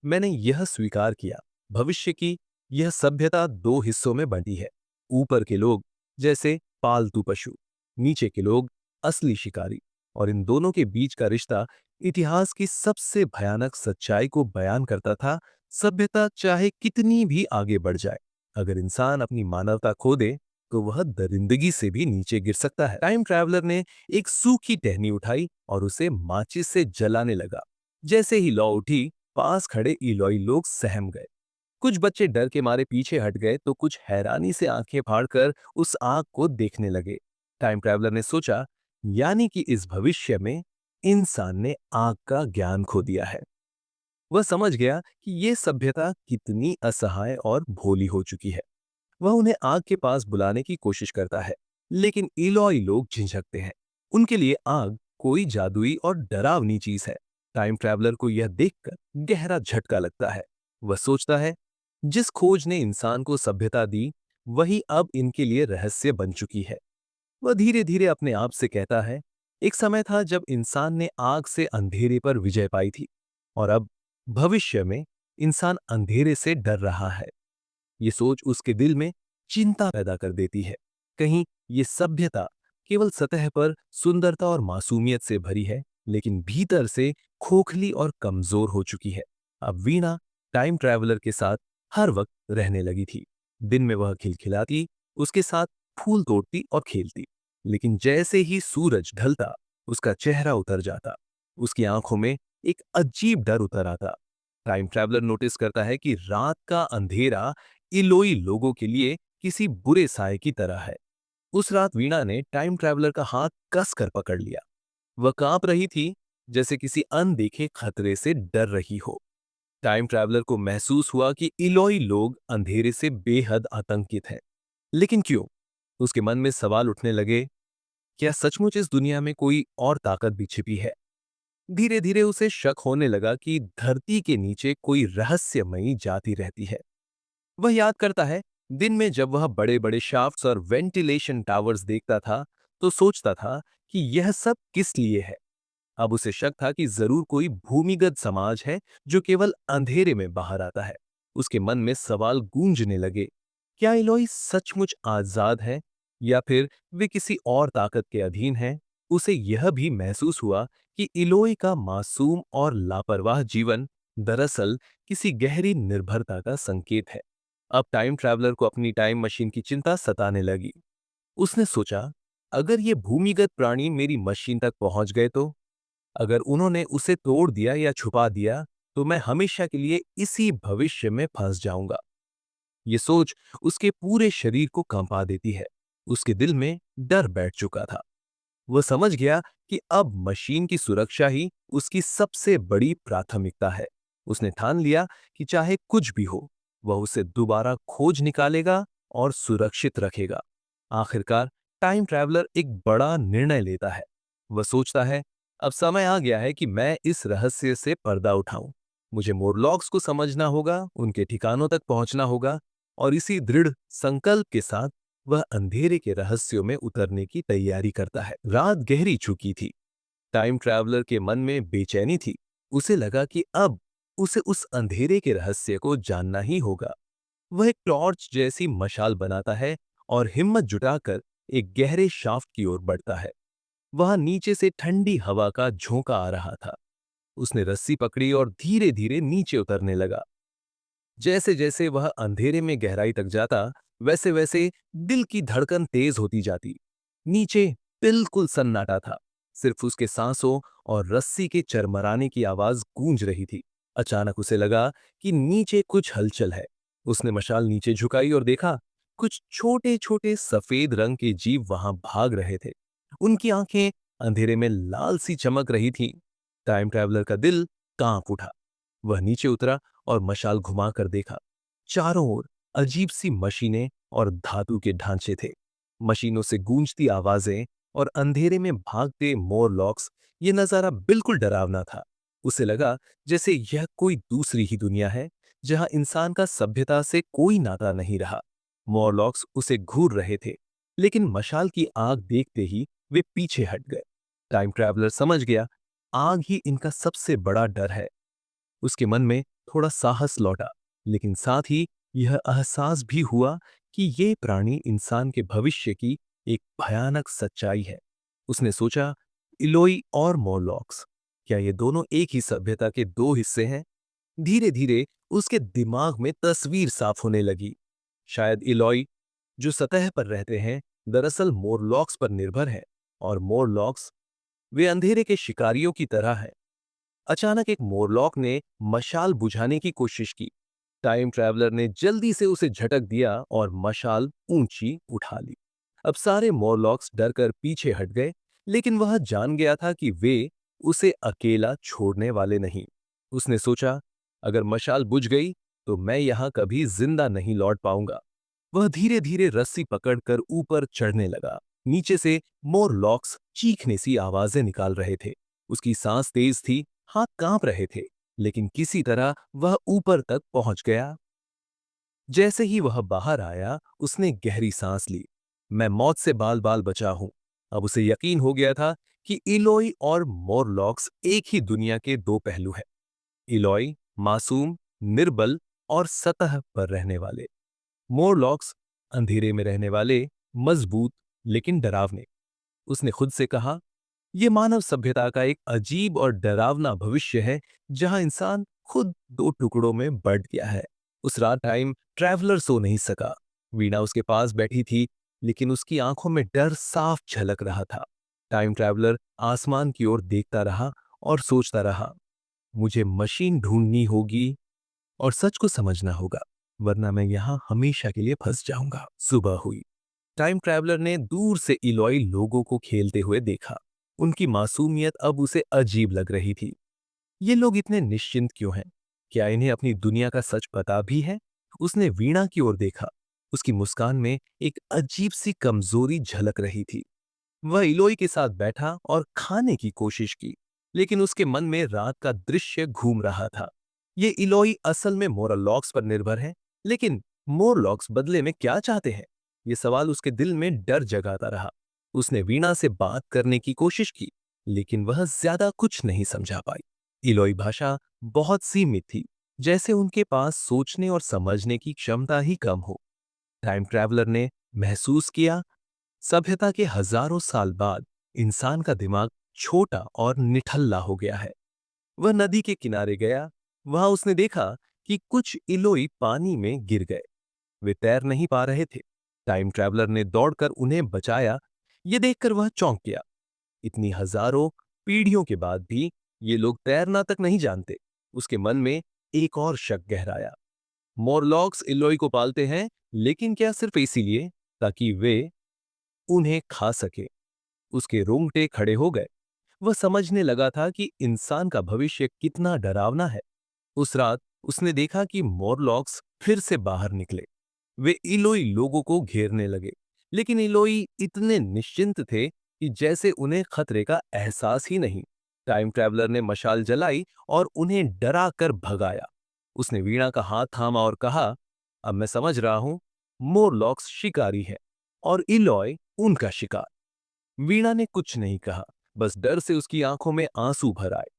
मैंने यह स्वीकार किया, भविष्य की यह सभ्यता दो हिस्सों में बंटी है। ऊपर के लोग जैसे पालतू पशु, नीचे के लोग असली शिकारी। और इन दोनों के बीच का रिश्ता इतिहास की सबसे भयानक सच्चाई को बयान करता था। सभ्यता चाहे कितनी भी आगे बढ़ जाए, अगर इंसान अपनी मानवता खो दे, तो वह दरिंदगी से भी नीचे गिर सकता है। टाइम ट्रैवलर ने एक सूखी टहनी उठाई और उसे माचिस से जलाने लगा। जैसे ही लौ उठी, पास खड़े इलोई लोग सहम गए। कुछ बच्चे डर के मारे पीछे हट गए, तो कुछ हैरानी से आंखें फाड़कर उस आग को देखने लगे। टाइम ट्रैवलर ने सोचा, यानी कि इस भविष्य में इंसान ने आग का ज्ञान खो दिया है। वह समझ गया कि यह सभ्यता कितनी असहाय और भोली हो चुकी है। वह उन्हें आग के पास बुलाने की कोशिश करता है, लेकिन इलोई लोग झिझकते हैं। उनके लिए आग कोई जादुई और डरावनी चीज है। टाइम ट्रैवलर को यह देखकर गहरा झटका लगता है। वह सोचता है, जिस खोज ने इंसान को सभ्यता दी, वही अब इनके लिए रहस्य बन चुकी है। वह धीरे धीरे अपने आप से कहता है, एक समय था जब इंसान ने आग से अंधेरे पर विजय पाई थी, और अब भविष्य में इंसान अंधेरे से डर रहा है। ये सोच उसके दिल में चिंता पैदा कर देती है। कहीं ये सभ्यता केवल सतह पर सुंदरता और मासूमियत से भरी है, लेकिन भीतर से खोखली और कमजोर हो चुकी है। अब वीणा टाइम ट्रैवलर के साथ हर वक्त रहने लगी थी। दिन में वह खिलखिलाती, उसके साथ फूल तोड़ती और खेलती। लेकिन जैसे ही सूरज ढलता, उसका चेहरा उतर जाता। उसकी आंखों में एक अजीब डर उतर आता। टाइम ट्रैवलर नोटिस करता है कि रात का अंधेरा इलोई लोगों के लिए किसी बुरे साए की तरह है। उस रात वीणा ने टाइम ट्रैवलर का हाथ कसकर पकड़ लिया। वह कांप रही थी, जैसे किसी अनदेखे खतरे से डर रही हो। टाइम ट्रैवलर को महसूस हुआ कि इलोई लोग अंधेरे से बेहद आतंकित हैं। लेकिन क्यों? उसके मन में सवाल उठने लगे। क्या सचमुच इस दुनिया में कोई और ताकत भी छिपी है? धीरे धीरे उसे शक होने लगा कि धरती के नीचे कोई रहस्यमयी जाति रहती है। वह याद करता है, दिन में जब वह बड़े बड़े शाफ्ट्स और वेंटिलेशन टावर्स देखता था तो सोचता था कि यह सब किस लिए है। अब उसे शक था कि जरूर कोई भूमिगत समाज है जो केवल अंधेरे में बाहर आता है। उसके मन में सवाल गूंजने लगे। क्या इलोई सचमुच आजाद है या फिर वे किसी और ताकत के अधीन हैं? उसे यह भी महसूस हुआ कि इलोई का मासूम और लापरवाह जीवन दरअसल किसी गहरी निर्भरता का संकेत है। अब टाइम ट्रैवलर को अपनी टाइम मशीन की चिंता सताने लगी। उसने सोचा, अगर ये भूमिगत प्राणी मेरी मशीन तक पहुंच गए तो? अगर उन्होंने उसे तोड़ दिया या छुपा दिया तो मैं हमेशा के लिए इसी भविष्य में फंस जाऊंगा। ये सोच उसके पूरे शरीर को कंपा देती है। उसके दिल में डर बैठ चुका था। वह समझ गया कि अब मशीन की सुरक्षा ही उसकी सबसे बड़ी प्राथमिकता है। उसने ठान लिया कि चाहे कुछ भी हो, वह उसे दोबारा खोज निकालेगा और सुरक्षित रखेगा। आखिरकार टाइम ट्रैवलर एक बड़ा निर्णय लेता है। वह सोचता है, अब समय आ गया है कि मैं इस रहस्य से पर्दा उठाऊं। मुझे मोरलॉक्स को समझना होगा, उनके ठिकानों तक पहुंचना होगा और इसी दृढ़ संकल्प के साथ वह अंधेरे के रहस्यों में उतरने की तैयारी करता है। रात गहरी चुकी थी। टाइम ट्रैवलर के मन में बेचैनी थी। उसे लगा कि अब उसे उस अंधेरे के रहस्य को जानना ही होगा। वह एक टॉर्च जैसी मशाल बनाता है और हिम्मत जुटाकर एक गहरे शाफ्ट की ओर बढ़ता है। वहां नीचे से ठंडी हवा का झोंका आ रहा था। उसने रस्सी पकड़ी और धीरे धीरे नीचे उतरने लगा। जैसे जैसे वह अंधेरे में गहराई तक जाता, वैसे वैसे दिल की धड़कन तेज होती जाती। नीचे बिल्कुल सन्नाटा था। सिर्फ उसके सांसों और रस्सी के चरमराने की आवाज गूंज रही थी। अचानक उसे लगा कि नीचे कुछ हलचल है। उसने मशाल नीचे झुकाई और देखा, कुछ छोटे छोटे सफेद रंग के जीव वहां भाग रहे थे। उनकी आंखें अंधेरे में लाल सी चमक रही थीं। टाइम ट्रैवलर का दिल कांप उठा। वह नीचे उतरा और मशाल घुमाकर देखा। चारों ओर अजीब सी मशीनें और धातु के ढांचे थे। मशीनों से गूंजती आवाजें और अंधेरे में भागते मोरलॉक्स। ये नजारा बिल्कुल डरावना था। उसे लगा जैसे यह कोई दूसरी ही दुनिया है, जहां इंसान का सभ्यता से कोई नाता नहीं रहा। मोरलॉक्स उसे घूर रहे थे, लेकिन मशाल की आग देखते ही वे पीछे हट गए। टाइम ट्रैवलर समझ गया, आग ही इनका सबसे बड़ा डर है। उसके मन में थोड़ा साहस लौटा, लेकिन साथ ही यह एहसास भी हुआ कि ये प्राणी इंसान के भविष्य की एक भयानक सच्चाई है। उसने सोचा, इलोई और मोरलॉक्स, क्या ये दोनों एक ही सभ्यता के दो हिस्से हैं? धीरे धीरे उसके दिमाग में तस्वीर साफ होने लगी। शायद इलोई, जो सतह पर रहते हैं, दरअसल मोरलॉक्स पर निर्भर है, और मोरलॉक्स, वे अंधेरे के शिकारियों की तरह हैं। अचानक एक मोरलॉक ने मशाल बुझाने की कोशिश की। टाइम ट्रैवलर ने जल्दी से उसे झटक दिया और मशाल ऊंची उठा ली। अब सारे मोरलॉक्स डरकर पीछे हट गए, लेकिन वह जान गया था कि वे उसे अकेला छोड़ने वाले नहीं। उसने सोचा, अगर मशाल बुझ गई तो मैं यहां कभी जिंदा नहीं लौट पाऊंगा। वह धीरे धीरे रस्सी पकड़कर ऊपर चढ़ने लगा। नीचे से मोरलॉक्स चीखने सी आवाजें निकाल रहे थे। उसकी सांस तेज थी, हाथ कांप रहे थे, लेकिन किसी तरह वह ऊपर तक पहुंच गया। जैसे ही वह बाहर आया, उसने गहरी सांस ली। मैं मौत से बाल बाल बचा हूं। अब उसे यकीन हो गया था कि इलोई और मोरलॉक्स एक ही दुनिया के दो पहलू हैं। इलोई मासूम, निर्बल और सतह पर रहने वाले। मोरलॉक्स अंधेरे में रहने वाले, मजबूत लेकिन डरावने। उसने खुद से कहा, यह मानव सभ्यता का एक अजीब और डरावना भविष्य है, जहां इंसान खुद दो टुकड़ों में बंट गया है। उस रात टाइम ट्रैवलर सो नहीं सका। वीणा उसके पास बैठी थी, लेकिन उसकी आंखों में डर साफ झलक रहा था। टाइम ट्रैवलर आसमान की ओर देखता रहा और सोचता रहा, मुझे मशीन ढूंढनी होगी और सच को समझना होगा, वरना मैं यहां हमेशा के लिए फंस जाऊंगा। सुबह हुई। टाइम ट्रैवलर ने दूर से इलोई लोगों को खेलते हुए देखा। उनकी मासूमियत अब उसे अजीब लग रही थी। ये लोग इतने निश्चिंत क्यों हैं? क्या इन्हें अपनी दुनिया का सच पता भी है? उसने वीणा की ओर देखा। उसकी मुस्कान में एक अजीब सी कमजोरी झलक रही थी। वह इलोई के साथ बैठा और खाने की कोशिश की, लेकिन उसके मन में रात का दृश्य घूम रहा था। ये इलोई असल में मोरलॉक्स पर निर्भर है, लेकिन मोरलॉक्स बदले में क्या चाहते हैं? ये सवाल उसके दिल में डर जगाता रहा। उसने वीणा से बात करने की कोशिश की, लेकिन वह ज्यादा कुछ नहीं समझा पाई। इलोई भाषा बहुत सीमित थी, जैसे उनके पास सोचने और समझने की क्षमता ही कम हो। टाइम ट्रैवलर ने महसूस किया, सभ्यता के हजारों साल बाद इंसान का दिमाग छोटा और निठल्ला हो गया है। वह नदी के किनारे गया। वहां उसने देखा कि कुछ इलोई पानी में गिर गए। वे तैर नहीं पा रहे थे। टाइम ट्रैवलर ने दौड़कर उन्हें बचाया। ये देखकर वह चौंक गया। इतनी हजारों पीढ़ियों के बाद भी ये लोग तैरना तक नहीं जानते। उसके मन में एक और शक गहराया। मोरलॉक्स इलोई को पालते हैं, लेकिन क्या सिर्फ इसीलिए ताकि वे उन्हें खा सके? उसके रोंगटे खड़े हो गए। वह समझने लगा था कि इंसान का भविष्य कितना डरावना है। उस रात उसने देखा कि मोरलॉक्स फिर से बाहर निकले। वे इलोई लोगों को घेरने लगे, लेकिन इलोई इतने निश्चिंत थे कि जैसे उन्हें खतरे का एहसास ही नहीं। टाइम ट्रैवलर ने मशाल जलाई और उन्हें डरा कर भगाया। उसने वीणा का हाथ थामा और कहा, अब मैं समझ रहा हूं, मोरलॉक्स शिकारी है और इलोय उनका शिकार। वीणा ने कुछ नहीं कहा, बस डर से उसकी आंखों में आंसू भर आए।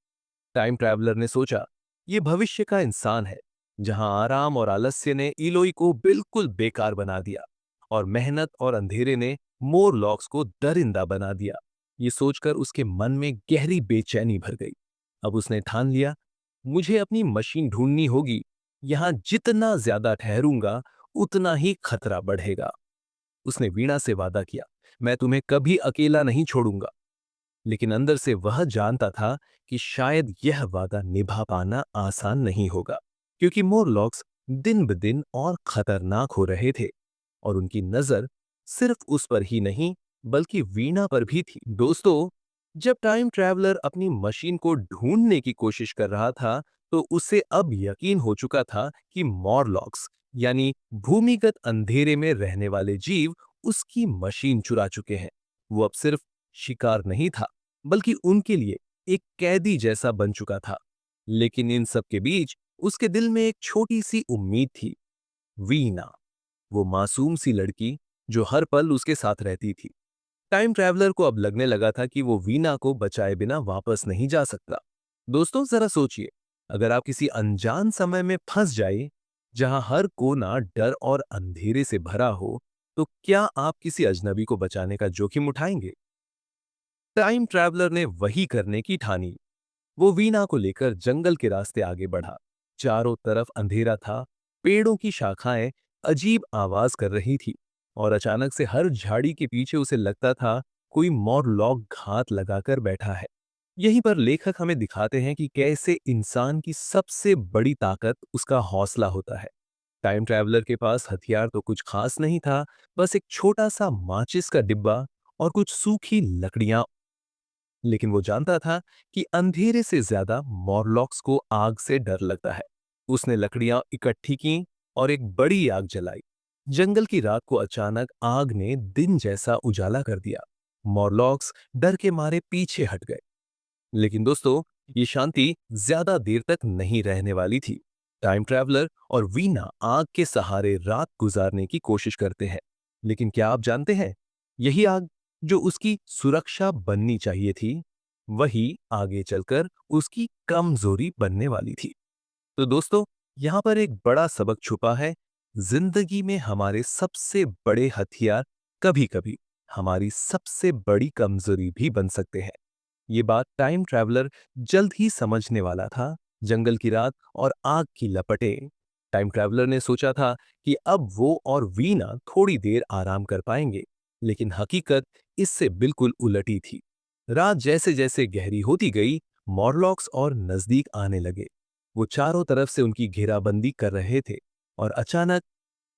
टाइम ट्रैवलर ने सोचा, ये भविष्य का इंसान है, जहां आराम और आलस्य ने इलोई को बिल्कुल बेकार बना दिया और मेहनत और अंधेरे ने मोरलॉक्स को दरिंदा बना दिया। ये सोचकर उसके मन में गहरी बेचैनी भर गई। अब उसने ठान लिया, मुझे अपनी मशीन ढूंढनी होगी। यहां जितना ज्यादा ठहरूंगा, उतना ही खतरा बढ़ेगा। उसने वीणा से वादा किया, मैं तुम्हें कभी अकेला नहीं छोड़ूंगा। लेकिन अंदर से वह जानता था कि शायद यह वादा निभा पाना आसान नहीं होगा, क्योंकि मोरलॉक्स दिन ब दिन और खतरनाक हो रहे थे और उनकी नजर सिर्फ उस पर ही नहीं, बल्कि वीणा पर भी थी। दोस्तों, जब टाइम ट्रैवलर अपनी मशीन को ढूंढने की कोशिश कर रहा था, तो उसे अब यकीन हो चुका था कि मॉरलॉक्स यानी भूमिगत अंधेरे में रहने वाले जीव उसकी मशीन चुरा चुके हैं। वो अब सिर्फ शिकार नहीं था, बल्कि उनके लिए एक कैदी जैसा बन चुका था। लेकिन इन सब के बीच उसके दिल में एक छोटी सी उम्मीद थी, वीणा, वो मासूम सी लड़की जो हर पल उसके साथ रहती थी। टाइम ट्रैवलर को अब लगने लगा था कि वो वीणा को बचाए बिना वापस नहीं जा सकता। दोस्तों, जरा सोचिए, अगर आप किसी अनजान समय में फंस जाए, जहां हर कोना डर और अंधेरे से भरा हो, तो क्या आप किसी अजनबी को बचाने का जोखिम उठाएंगे? टाइम ट्रैवलर ने वही करने की ठानी। वो वीणा को लेकर जंगल के रास्ते आगे बढ़ा। चारों तरफ अंधेरा था। पेड़ों की शाखाएं अजीब आवाज कर रही थी और अचानक से हर झाड़ी के पीछे उसे लगता था कोई मॉरलॉक घात लगाकर बैठा है। यहीं पर लेखक हमें दिखाते हैं कि कैसे इंसान की सबसे बड़ी ताकत उसका हौसला होता है। टाइम ट्रैवलर के पास हथियार तो कुछ खास नहीं था, बस एक छोटा सा माचिस का डिब्बा और कुछ सूखी लकड़ियां। लेकिन वो जानता था कि अंधेरे से ज्यादा मॉरलॉक्स को आग से डर लगता है। उसने लकड़ियां इकट्ठी की और एक बड़ी आग जलाई। जंगल की रात को अचानक आग ने दिन जैसा उजाला कर दिया। मॉरलॉक्स डर के मारे पीछे हट गए। लेकिन दोस्तों, ये शांति ज्यादा देर तक नहीं रहने वाली थी। टाइम ट्रैवलर और वीना आग के सहारे रात गुजारने की कोशिश करते हैं। लेकिन क्या आप जानते हैं, यही आग जो उसकी सुरक्षा बननी चाहिए थी, वही आगे चलकर उसकी कमजोरी बनने वाली थी। तो दोस्तों, यहां पर एक बड़ा सबक छुपा है। जिंदगी में हमारे सबसे बड़े हथियार कभी कभी हमारी सबसे बड़ी कमजोरी भी बन सकते हैं। ये बात टाइम ट्रैवलर जल्द ही समझने वाला था। जंगल की रात और आग की लपटें। टाइम ट्रैवलर ने सोचा था कि अब वो और वीना थोड़ी देर आराम कर पाएंगे, लेकिन हकीकत इससे बिल्कुल उलटी थी। रात जैसे जैसे गहरी होती गई, मॉरलॉक्स और नजदीक आने लगे। वो चारों तरफ से उनकी घेराबंदी कर रहे थे और अचानक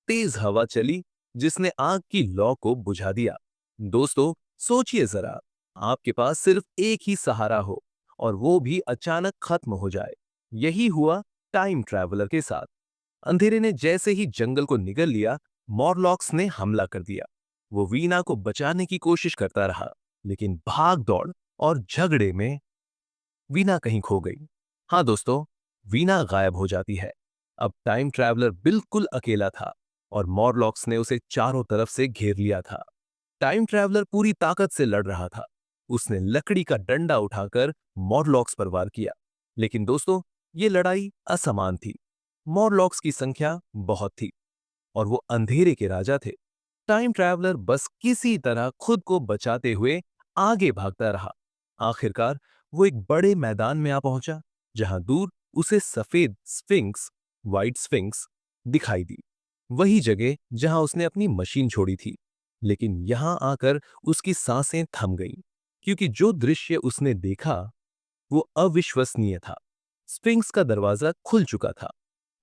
तेज हवा चली, जिसने आग की लौ को बुझा दिया। दोस्तों, सोचिए जरा, आपके पास सिर्फ एक ही सहारा हो और वो भी अचानक खत्म हो जाए। यही हुआ टाइम ट्रैवलर के साथ। अंधेरे ने जैसे ही जंगल को निगल लिया, मॉरलॉक्स ने हमला कर दिया। वो वीना को बचाने की कोशिश करता रहा, लेकिन भाग दौड़ और झगड़े में वीना कहीं खो गई। हाँ दोस्तों, वीना गायब हो जाती है। अब टाइम ट्रैवलर बिल्कुल अकेला था और मॉरलॉक्स ने उसे चारों तरफ से घेर लिया था। टाइम ट्रैवलर पूरी ताकत से लड़ रहा था। उसने लकड़ी का डंडा उठाकर मॉरलॉक्स पर वार किया। लेकिन दोस्तों, ये लड़ाई असमान थी। मॉरलॉक्स की संख्या बहुत थी और वो अंधेरे के राजा थे। टाइम ट्रैवलर बस किसी तरह खुद को बचाते हुए आगे भागता रहा। आखिरकार वो एक बड़े मैदान में आ पहुंचा, जहां दूर उसे सफेद स्फिंक्स, व्हाइट स्फिंक्स दिखाई दी। वही जगह जहां उसने अपनी मशीन छोड़ी थी। लेकिन यहां आकर उसकी सांसें थम गईं, क्योंकि जो दृश्य उसने देखा वो अविश्वसनीय था। स्फिंक्स का दरवाजा खुल चुका था।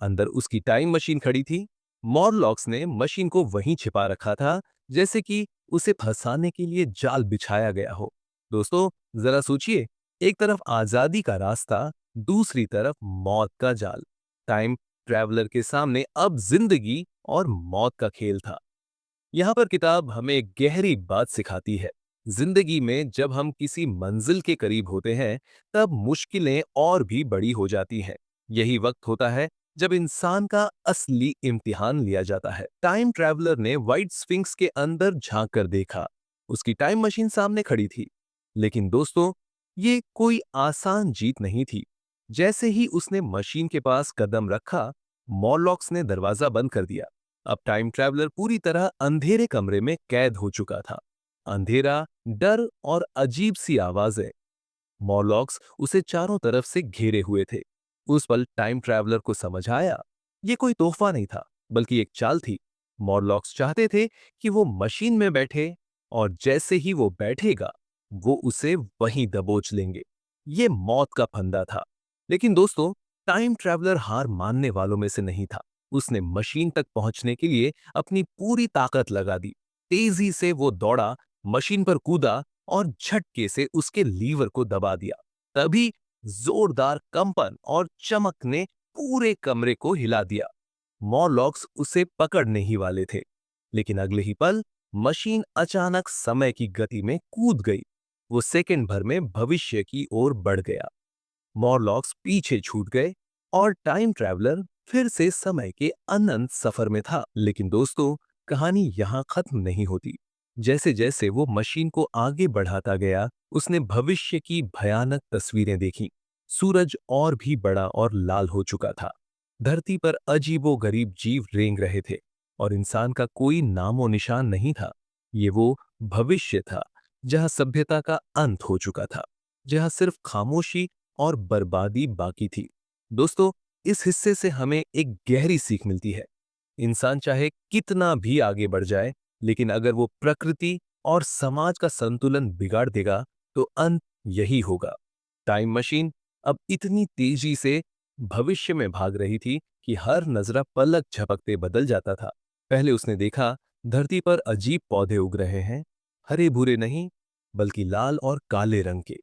अंदर उसकी टाइम मशीन खड़ी थी। मॉरलॉक्स ने मशीन को वहीं छिपा रखा था, जैसे कि उसे फंसाने के लिए जाल बिछाया गया हो। दोस्तों, जरा सोचिए, एक तरफ आजादी का रास्ता, दूसरी तरफ मौत का जाल। टाइम ट्रैवलर के सामने अब जिंदगी और मौत का खेल था। यहाँ पर किताब हमें एक गहरी बात सिखाती है। जिंदगी में जब हम किसी मंजिल के करीब होते हैं, तब मुश्किलें और भी बड़ी हो जाती हैं। यही वक्त होता है जब इंसान का असली इम्तिहान लिया जाता है। टाइम ट्रैवलर ने व्हाइट स्फिंक्स के अंदर झांक कर देखा। उसकी टाइम मशीन सामने खड़ी थी। लेकिन दोस्तों, ये कोई आसान जीत नहीं थी। जैसे ही उसने मशीन के पास कदम रखा, मॉरलॉक्स ने दरवाजा बंद कर दिया। अब टाइम ट्रैवलर पूरी तरह अंधेरे कमरे में कैद हो चुका था। अंधेरा, डर और अजीब सी आवाजें। मॉरलॉक्स उसे चारों तरफ से घेरे हुए थे। उस पल टाइम ट्रैवलर को समझ आया, ये कोई तोहफा नहीं था, बल्कि एक चाल थी। मॉरलॉक्स चाहते थे कि वो मशीन में बैठे, और जैसे ही वो बैठेगा, वो उसे वहीं दबोच लेंगे। ये मौत का फंदा था। लेकिन दोस्तों, टाइम ट्रैवलर हार मानने वालों में से नहीं था। उसने मशीन तक पहुंचने के लिए अपनी पूरी ताकत लगा दी। तेजी से वो दौड़ा, मशीन पर कूदा और झटके से उसके लीवर को दबा दिया। तभी जोरदार कंपन और चमक ने पूरे कमरे को हिला दिया। मॉरलॉक्स उसे पकड़ने ही वाले थे, लेकिन अगले ही पल मशीन अचानक समय की गति में कूद गई। वो सेकंड भर में भविष्य की ओर बढ़ गया। मॉरलॉक्स पीछे छूट गए और टाइम ट्रैवलर फिर से समय के अनंत सफर में था। लेकिन दोस्तों, कहानी यहां खत्म नहीं होती। जैसे जैसे वो मशीन को आगे बढ़ाता गया, उसने भविष्य की भयानक तस्वीरें देखी। सूरज और भी बड़ा और लाल हो चुका था। धरती पर अजीबोगरीब जीव रेंग रहे थे और इंसान का कोई नामो निशान नहीं था। ये वो भविष्य था जहां सभ्यता का अंत हो चुका था, जहां सिर्फ खामोशी और बर्बादी बाकी थी। दोस्तों, इस हिस्से से हमें एक गहरी सीख मिलती है। इंसान चाहे कितना भी आगे बढ़ जाए, लेकिन अगर वो प्रकृति और समाज का संतुलन बिगाड़ देगा, तो अंत यही होगा। टाइम मशीन अब इतनी तेजी से भविष्य में भाग रही थी कि हर नजरा पलक झपकते बदल जाता था। पहले उसने देखा, धरती पर अजीब पौधे उग रहे हैं, हरे भूरे नहीं, बल्कि लाल और काले रंग के।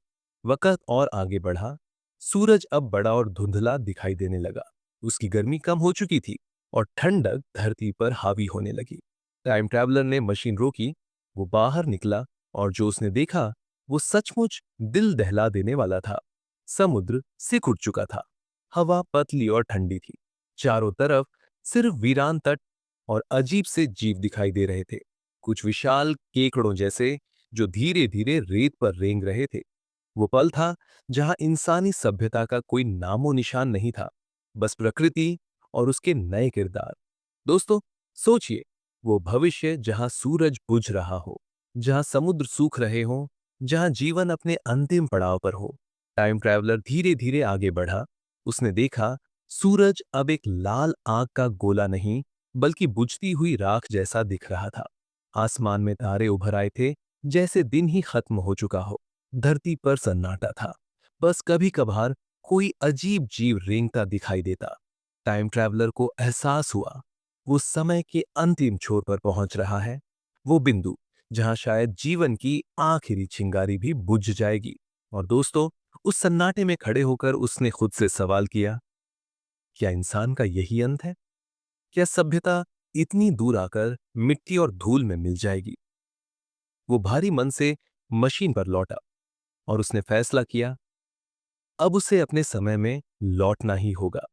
वक्त और आगे बढ़ा। सूरज अब बड़ा और धुंधला दिखाई देने लगा। उसकी गर्मी कम हो चुकी थी और ठंडक धरती पर हावी होने लगी। टाइम ट्रैवलर ने मशीन रोकी। वो बाहर निकला और जो उसने देखा, वो सचमुच दिल दहला देने वाला था। समुद्र सिकुड़ उठ चुका था। हवा पतली और ठंडी थी। चारों तरफ सिर्फ वीरान तट और अजीब से जीव दिखाई दे रहे थे। कुछ विशाल केकड़ों जैसे, जो धीरे धीरे रेत पर रेंग रहे थे। वो पल था जहां इंसानी सभ्यता का कोई नामो निशान नहीं था, बस प्रकृति और उसके नए किरदार। दोस्तों, सोचिए, वो भविष्य जहां सूरज बुझ रहा हो, जहां समुद्र सूख रहे हो, जहां जीवन अपने अंतिम पड़ाव पर हो। टाइम ट्रैवलर धीरे धीरे आगे बढ़ा। उसने देखा, सूरज अब एक लाल आग का गोला नहीं, बल्कि बुझती हुई राख जैसा दिख रहा था। आसमान में तारे उभर आए थे, जैसे दिन ही खत्म हो चुका हो। धरती पर सन्नाटा था। बस कभी कभार कोई अजीब जीव रेंगता दिखाई देता। टाइम ट्रैवलर को एहसास हुआ, वो समय के अंतिम छोर पर पहुंच रहा है। वो बिंदु जहां शायद जीवन की आखिरी चिंगारी भी बुझ जाएगी। और दोस्तों, उस सन्नाटे में खड़े होकर उसने खुद से सवाल किया, क्या इंसान का यही अंत है? क्या सभ्यता इतनी दूर आकर मिट्टी और धूल में मिल जाएगी? वो भारी मन से मशीन पर लौटा और उसने फैसला किया, अब उसे अपने समय में लौटना ही होगा,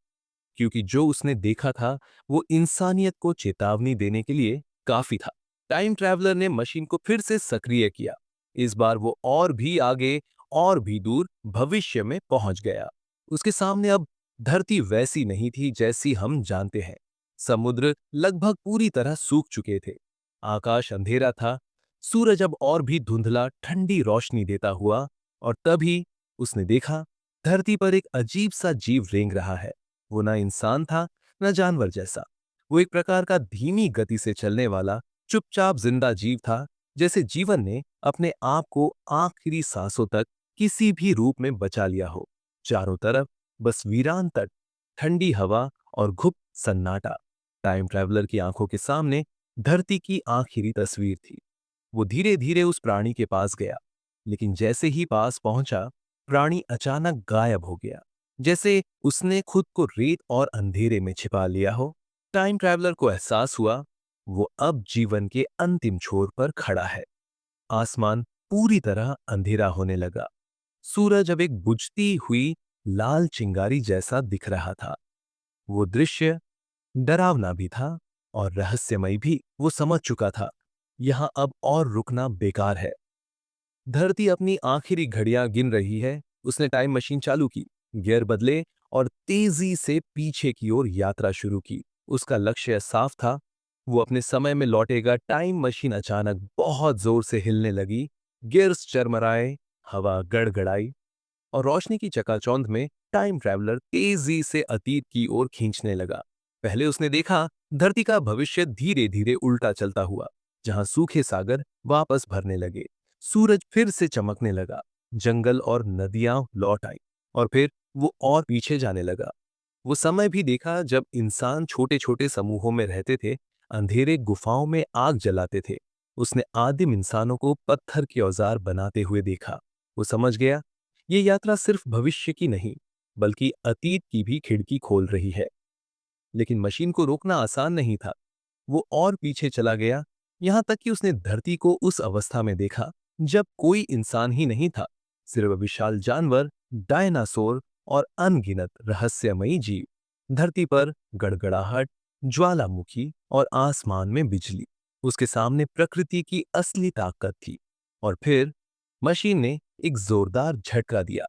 क्योंकि जो उसने देखा था वो इंसानियत को चेतावनी देने के लिए काफी था। टाइम ट्रैवलर ने मशीन को फिर से सक्रिय किया। इस बार वो और भी आगे और भी दूर भविष्य में पहुंच गया। उसके सामने अब धरती वैसी नहीं थी जैसी हम जानते हैं। समुद्र लगभग पूरी तरह सूख चुके थे। आकाश अंधेरा था। सूरज अब और भी धुंधला ठंडी रोशनी देता हुआ। और तभी उसने देखा, धरती पर एक अजीब सा जीव रेंग रहा है। वो ना इंसान था, न जानवर जैसा। वो एक प्रकार का धीमी गति से चलने वाला चुपचाप जिंदा जीव था, जैसे जीवन ने अपने आप को आखिरी सांसों तक किसी भी रूप में बचा लिया हो। चारों तरफ बस वीरान तट, ठंडी हवा और घुप सन्नाटा। टाइम ट्रैवलर की आंखों के सामने धरती की आखिरी तस्वीर थी। वो धीरे धीरे उस प्राणी के पास गया, लेकिन जैसे ही पास पहुंचा, प्राणी अचानक गायब हो गया, जैसे उसने खुद को रेत और अंधेरे में छिपा लिया हो। टाइम ट्रैवलर को एहसास हुआ, वो अब जीवन के अंतिम छोर पर खड़ा है। आसमान पूरी तरह अंधेरा होने लगा। सूरज अब एक बुझती हुई लाल चिंगारी जैसा दिख रहा था। वो दृश्य डरावना भी था और रहस्यमय भी। वो समझ चुका था, यहां अब और रुकना बेकार है। धरती अपनी आखिरी घड़ियां गिन रही है। उसने टाइम मशीन चालू की, गियर बदले और तेजी से पीछे की ओर यात्रा शुरू की। उसका लक्ष्य साफ था, वो अपने समय में लौटेगा। टाइम मशीन अचानक बहुत जोर से हिलने लगी। गियर्स चरमराए, हवा गड़गड़ाई और रोशनी की चकाचौंध में टाइम ट्रैवलर तेजी से अतीत की ओर खींचने लगा। पहले उसने देखा, धरती का भविष्य धीरे धीरे उल्टा चलता हुआ, जहां सूखे सागर वापस भरने लगे, सूरज फिर से चमकने लगा, जंगल और नदियां लौट आई। और फिर वो और पीछे जाने लगा। वो समय भी देखा जब इंसान छोटे छोटे समूहों में रहते थे, अंधेरे गुफाओं में आग जलाते थे। उसने आदिम इंसानों को पत्थर के औजार बनाते हुए देखा। वो समझ गया, ये यात्रा सिर्फ भविष्य की नहीं, बल्कि अतीत की भी खिड़की खोल रही है। लेकिन मशीन को रोकना आसान नहीं था। वो और पीछे चला गया, यहां तक कि उसने धरती को उस अवस्था में देखा जब कोई इंसान ही नहीं था, सिर्फ विशाल जानवर, डायनासोर और अनगिनत रहस्यमयी जीव। धरती पर गड़गड़ाहट, ज्वालामुखी और आसमान में बिजली, उसके सामने प्रकृति की असली ताकत थी। और फिर मशीन ने एक जोरदार झटका दिया।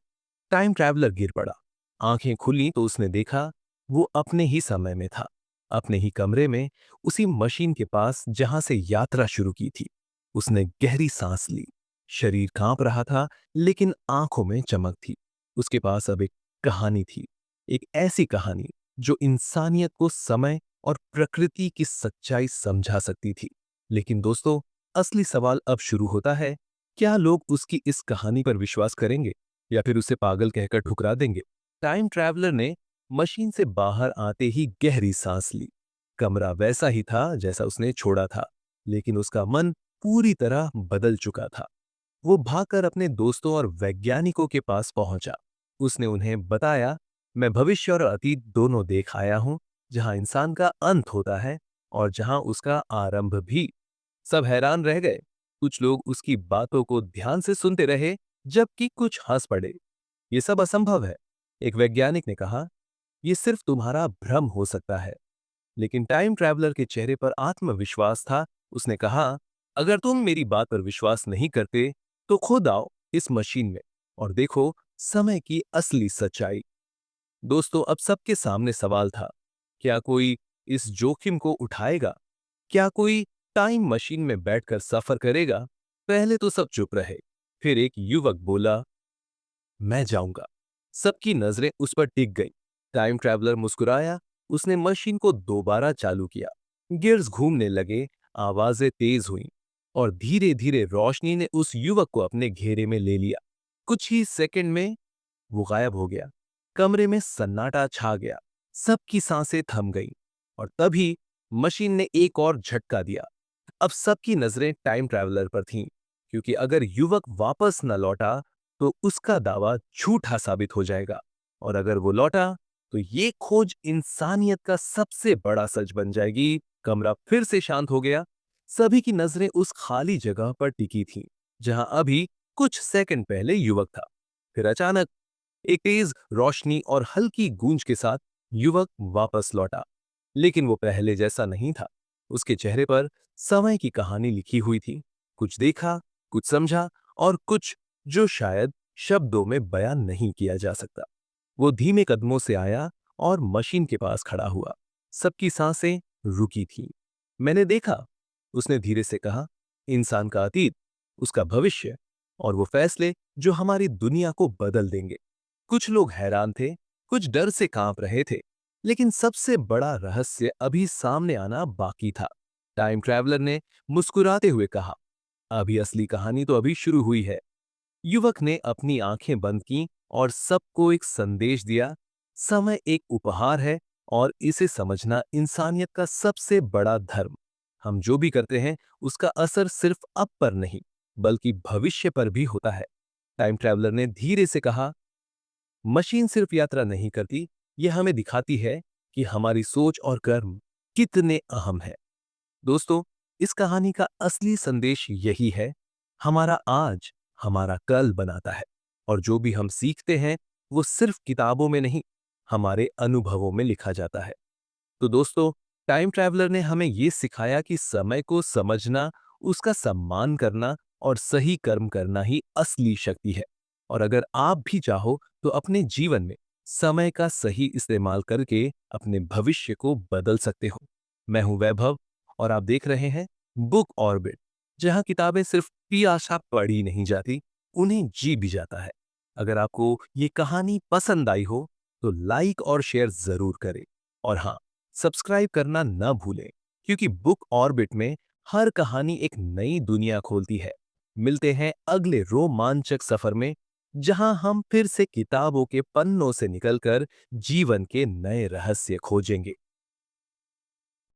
टाइम ट्रैवलर गिर पड़ा। आंखें खुली तो उसने देखा, वो अपने ही समय में था, अपने ही कमरे में, उसी मशीन के पास जहां से यात्रा शुरू की थी। उसने गहरी सांस ली। शरीर कांप रहा था, लेकिन आंखों में चमक थी। उसके पास अब एक कहानी थी, एक ऐसी कहानी जो इंसानियत को समय और प्रकृति की सच्चाई समझा सकती थी। लेकिन दोस्तों, असली सवाल अब शुरू होता है, क्या लोग उसकी इस कहानी पर विश्वास करेंगे या फिर उसे पागल कहकर ठुकरा देंगे? टाइम ट्रैवलर ने मशीन से बाहर आते ही गहरी सांस ली। कमरा वैसा ही था जैसा उसने छोड़ा था, लेकिन उसका मन पूरी तरह बदल चुका था। वो भागकर अपने दोस्तों और वैज्ञानिकों के पास पहुंचा। उसने उन्हें बताया, मैं भविष्य और अतीत दोनों देख आया हूं, जहां इंसान का अंत होता है और जहां उसका आरंभ भी। सब हैरान रह गए। कुछ लोग उसकी बातों को ध्यान से सुनते रहे, जबकि कुछ हंस पड़े। ये सब असंभव है, एक वैज्ञानिक ने कहा। ये सिर्फ तुम्हारा भ्रम हो सकता है। लेकिन टाइम ट्रैवलर के चेहरे पर आत्मविश्वास था। उसने कहा, अगर तुम मेरी बात पर विश्वास नहीं करते, तो खुद आओ इस मशीन में और देखो समय की असली सच्चाई। दोस्तों, अब सबके सामने सवाल था, क्या कोई इस जोखिम को उठाएगा? क्या कोई टाइम मशीन में बैठकर सफर करेगा? पहले तो सब चुप रहे। फिर एक युवक बोला, मैं जाऊंगा। सबकी नजरें उस पर टिक गई। टाइम ट्रैवलर मुस्कुराया। उसने मशीन को दोबारा चालू किया। गियर्स घूमने लगे, आवाजें तेज हुईं और धीरे धीरे रोशनी ने उस युवक को अपने घेरे में ले लिया। कुछ ही सेकंड में वो गायब हो गया। कमरे में सन्नाटा छा गया। सबकी सांसें थम गईं और तभी मशीन ने एक और झटका दिया। अब सबकी नजरें टाइम ट्रैवलर पर थीं, क्योंकि अगर युवक वापस न लौटा तो उसका दावा झूठा साबित हो जाएगा, और अगर वो लौटा तो ये खोज इंसानियत का सबसे बड़ा सच बन जाएगी। कमरा फिर से शांत हो गया। सभी की नजरें उस खाली जगह पर टिकी थीं, जहां अभी कुछ सेकंड पहले युवक था। फिर अचानक एक तेज रोशनी और हल्की गूंज के साथ युवक वापस लौटा, लेकिन वो पहले जैसा नहीं था। उसके चेहरे पर समय की कहानी लिखी हुई थी। कुछ देखा, कुछ समझा, और कुछ जो शायद शब्दों में बयान नहीं किया जा सकता। वो धीमे कदमों से आया और मशीन के पास खड़ा हुआ। सबकी सांसें रुकी थीं। मैंने देखा, उसने धीरे से कहा, इंसान का अतीत, उसका भविष्य, और वो फैसले जो हमारी दुनिया को बदल देंगे। कुछ लोग हैरान थे, कुछ डर से कांप रहे थे, लेकिन सबसे बड़ा रहस्य अभी सामने आना बाकी था। टाइम ट्रैवलर ने मुस्कुराते हुए कहा, अभी असली कहानी तो अभी शुरू हुई है। युवक ने अपनी आंखें बंद की और सबको एक संदेश दिया, समय एक उपहार है, और इसे समझना इंसानियत का सबसे बड़ा धर्म। हम जो भी करते हैं उसका असर सिर्फ अब पर नहीं, बल्कि भविष्य पर भी होता है। टाइम ट्रैवलर ने धीरे से कहा, मशीन सिर्फ यात्रा नहीं करती, यह हमें दिखाती है कि हमारी सोच और कर्म कितने अहम है। दोस्तों, इस कहानी का असली संदेश यही है, हमारा आज हमारा कल बनाता है, और जो भी हम सीखते हैं वो सिर्फ किताबों में नहीं, हमारे अनुभवों में लिखा जाता है। तो दोस्तों, टाइम ट्रैवलर ने हमें ये सिखाया कि समय को समझना, उसका सम्मान करना और सही कर्म करना ही असली शक्ति है। और अगर आप भी चाहो तो अपने जीवन में समय का सही इस्तेमाल करके अपने भविष्य को बदल सकते हो। मैं हूं वैभव, और आप देख रहे हैं बुक ऑर्बिट, जहां किताबें सिर्फ पियासा पढ़ी नहीं जाती, उन्हें जी भी जाता है। अगर आपको ये कहानी पसंद आई हो तो लाइक और शेयर जरूर करें, और हाँ, सब्सक्राइब करना न भूलें, क्योंकि बुक ऑर्बिट में हर कहानी एक नई दुनिया खोलती है। मिलते हैं अगले रोमांचक सफर में, जहां हम फिर से किताबों के पन्नों से निकलकर जीवन के नए रहस्य खोजेंगे।